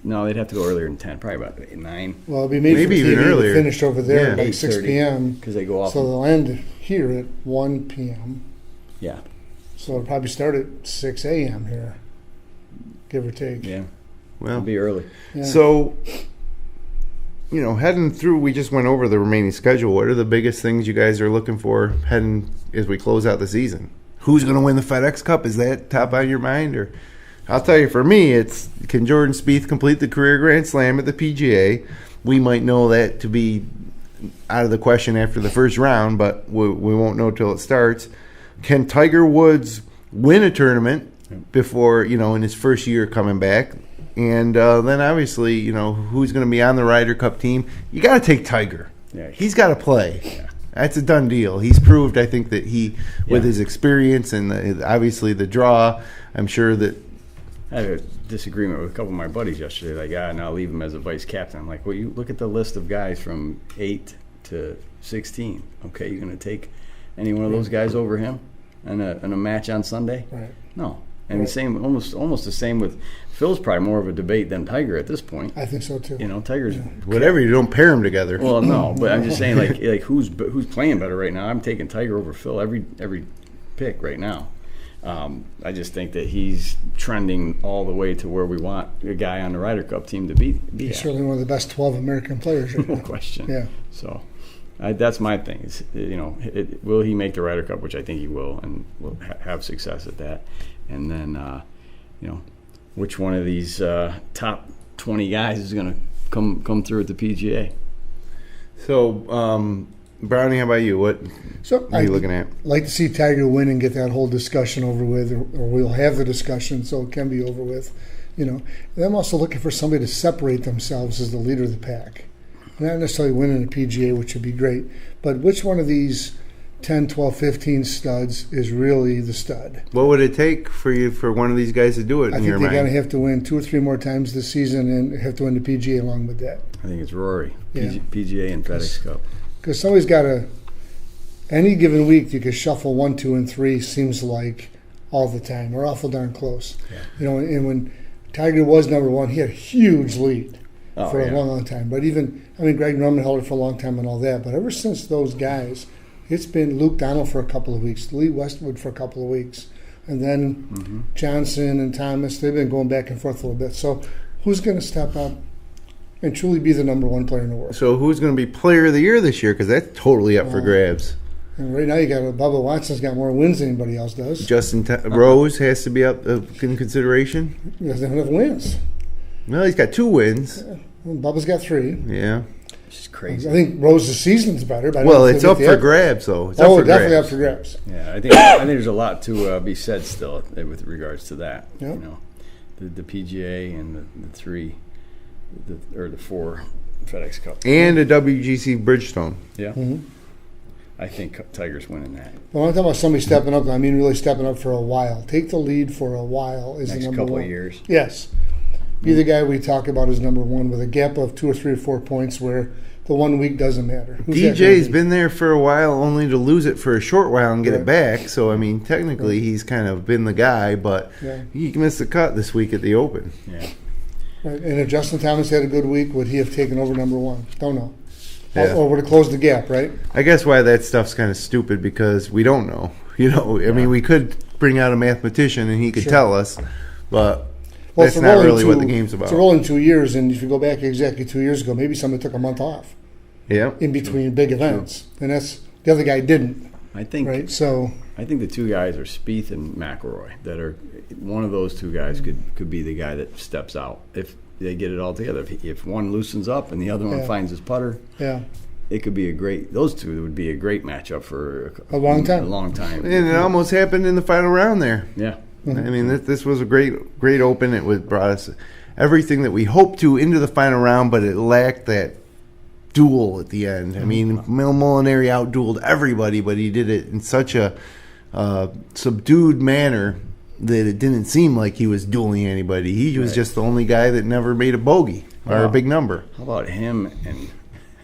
No, they'd have to go earlier than 10. Probably about 9. Well, it'll be maybe even earlier. Finished over there at like 6 p.m. Because they go off. So they'll end here at 1 p.m. Yeah. So it'll probably start at 6 a.m. here, give or take. Yeah. Well, it'll be early. Yeah. So, heading through, we just went over the remaining schedule. What are the biggest things you guys are looking for heading as we close out the season? Who's going to win the FedEx Cup? Is that top on your mind? Or I'll tell you, for me, it's can Jordan Spieth complete the career Grand Slam at the PGA? We might know that to be out of the question after the first round, but we won't know till it starts. Can Tiger Woods win a tournament before, in his first year coming back? And then obviously, who's going to be on the Ryder Cup team? You got to take Tiger. Yeah, he's got to play. Yeah. That's a done deal. He's proved, I think, that with his experience and obviously the draw, I'm sure that. I had a disagreement with a couple of my buddies yesterday. Like, and I'll leave him as a vice captain. I'm like, well, you look at the list of guys from 8 to 16. Okay, you're going to take any one of those guys over him in a match on Sunday? Right. No. And the same, almost the same with Phil's. Probably more of a debate than Tiger at this point. I think so too. Tiger's whatever. You don't pair them together. Well, no, but I'm just saying, like who's playing better right now? I'm taking Tiger over Phil every pick right now. I just think that he's trending all the way to where we want a guy on the Ryder Cup team to be. He's certainly one of the best 12 American players right now. No question. Yeah. So. That's my thing. Is, will he make the Ryder Cup, which I think he will, and will have success at that. And then, which one of these top 20 guys is going to come through at the PGA? So, Brownie, how about you? What are you looking at? I'd like to see Tiger win and get that whole discussion over with, or we'll have the discussion so it can be over with. And I'm also looking for somebody to separate themselves as the leader of the pack. Not necessarily winning a PGA, which would be great, but which one of these 10, 12, 15 studs is really the stud? What would it take for one of these guys to do it in your mind? I think they're going to have to win 2 or 3 more times this season and have to win the PGA along with that. I think it's Rory, PGA and FedEx Cup. Because somebody's got to, any given week, you could shuffle 1, 2, and 3, seems like all the time. We're awful darn close. Yeah. And when Tiger was number 1, he had a huge lead. For a long time. But Greg Norman held it for a long time and all that. But ever since those guys, it's been Luke Donald for a couple of weeks, Lee Westwood for a couple of weeks, and then Johnson and Thomas. They've been going back and forth a little bit. So who's going to step up and truly be the number 1 player in the world? So who's going to be player of the year this year? Because that's totally up for grabs. And right now you got Bubba Watson's got more wins than anybody else does. Justin Rose has to be up in consideration. He doesn't have enough wins. Well, he's got 2 wins. Well, Bubba's got 3. Yeah. Which is crazy. I think Rose's season's better. But Well, it's up for grabs, though. It's up for definitely grabs. up for grabs. Yeah, I think there's a lot to be said still with regards to that. Yep. You know, the PGA and the 4 FedEx Cup And a WGC Bridgestone. Yeah. Mm-hmm. I think Tiger's winning that. Well, I'm talking about somebody stepping up. I mean, really stepping up for a while. Take the lead for a while is Next the number couple one. of years. Yes. Be the guy we talk about as number one with a gap of 2 or 3 or 4 points where the 1 week doesn't matter. Who's that DJ's gonna be? been there for a while, only to lose it for a short while and get Right. it back. So, I mean, technically, he's kind of been the guy, but Yeah. he missed the cut this week at the Open. Yeah. Right. And if Justin Thomas had a good week, would he have taken over number one? Don't know. Yeah. Or would have closed the gap, right? I guess why that stuff's kind of stupid because we don't know. You know, I mean, we could bring out a mathematician and he could Sure. tell us, but Well, that's it's a not rolling really what the two- game's about. It's a rolling 2 years, and if you go back exactly 2 years ago, maybe somebody took a month off Yeah. in between big events, and that's the other guy didn't, I think right? So I think the 2 guys are Spieth and McIlroy. That are one of those 2 guys could be the guy that steps out if they get it all together. If one loosens up and the other one Yeah. finds his putter, yeah, it could be those 2 would be a great matchup for A long time. A long time. And it almost happened in the final round there. Yeah. I mean, this was a great Open. It brought us everything that we hoped to into the final round, but it lacked that duel at the end. I mean, Molinari outdueled everybody, but he did it in such a subdued manner that it didn't seem like he was dueling anybody. He was just the only guy that never made a bogey or a big number. How about him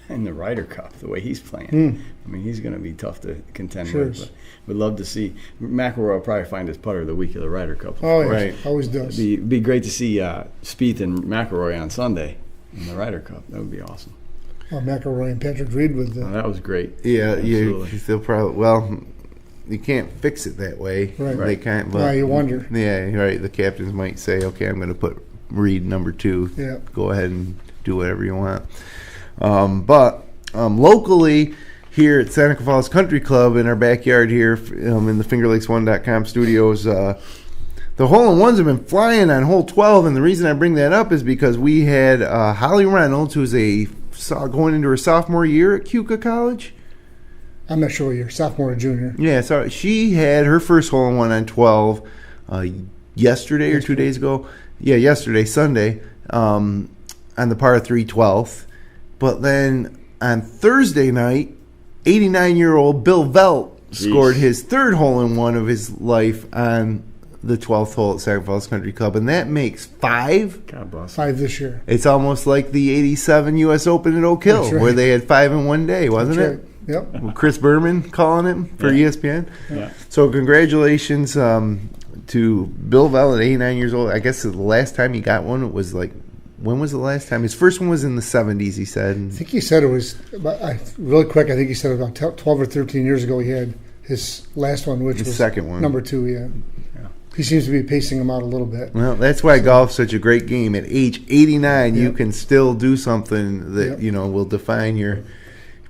and the Ryder Cup, the way he's playing? I mean, he's going to be tough to contend Sure with. is. But we'd love to see McIlroy will probably find his putter the week of the Ryder Cup. oh yeah, Right. always does. It'd be great to see Spieth and McIlroy on Sunday in the Ryder Cup. That would be awesome. McIlroy and Patrick Reed with the That was great. Yeah, Absolutely. they'll probably you can't fix it that way. Right. They can't. But, Well, you wonder. Yeah, right. The captains might say, "Okay, I'm going to put Reed number 2. Yeah. Go ahead and do whatever you want." But locally here at Seneca Falls Country Club in our backyard here in the FingerLakes1.com studios, the hole-in-ones have been flying on hole 12, and the reason I bring that up is because we had Holly Reynolds, who's going into her sophomore year at Keuka College. I'm not sure you're sophomore or junior. Yeah, so she had her first hole-in-one on 12 yesterday or 2 days ago. Yeah, yesterday, Sunday, on the par 3 12th. But then on Thursday night, 89-year-old Bill Velt scored his third hole-in-one of his life on the 12th hole at Seneca Falls Country Club, and that makes 5. God bless. 5 this year. It's almost like the 87 U.S. Open at Oak Hill, That's right. where they had 5 in one day, wasn't That's it? right. Yep. With Chris Berman calling it for ESPN. Yeah. So congratulations to Bill Vell at 89 years old. I guess the last time he got one, it was like, when was the last time? His first one was in the 70s, he said. I think he said it was really quick. I think he said about 12 or 13 years ago he had his last one, which His was second one. number 2. Yeah. He seems to be pacing him out a little bit. Well, that's why golf's such a great game. At age 89, you can still do something that, will define your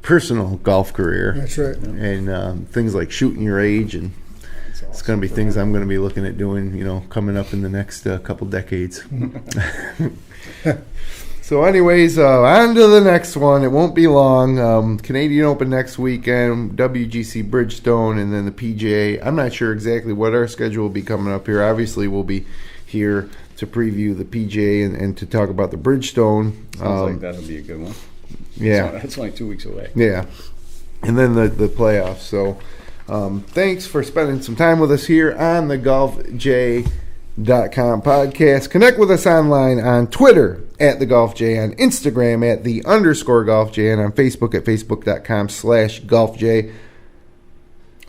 personal golf career. That's right. And things like shooting your age, and it's going to be things I'm going to be looking at doing, coming up in the next couple decades. So anyways, on to the next one. It won't be long. Canadian Open next weekend, WGC Bridgestone, and then the PGA. I'm not sure exactly what our schedule will be coming up here. Obviously, we'll be here to preview the PGA and to talk about the Bridgestone. Sounds like that'll be a good one. Yeah. That's only 2 weeks away. Yeah. And then the playoffs. So thanks for spending some time with us here on the GolfJ.com podcast. Connect with us online on Twitter at the GolfJ, on Instagram at the _GolfJ, and on Facebook at facebook.com/GolfJ.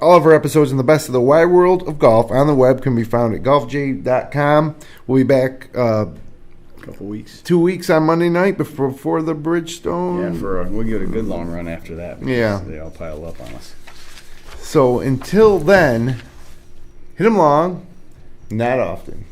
All of our episodes in the best of the wide world of golf on the web can be found at golfj.com. We'll be back Couple weeks. 2 weeks on Monday night before the Bridgestone. Yeah, we'll get a good long run after that. because Yeah. They all pile up on us. So until then, hit 'em long, not often.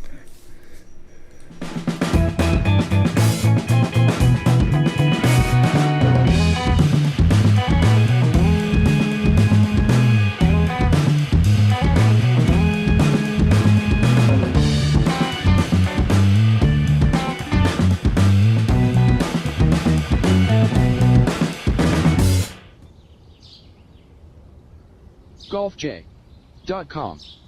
golfj.com.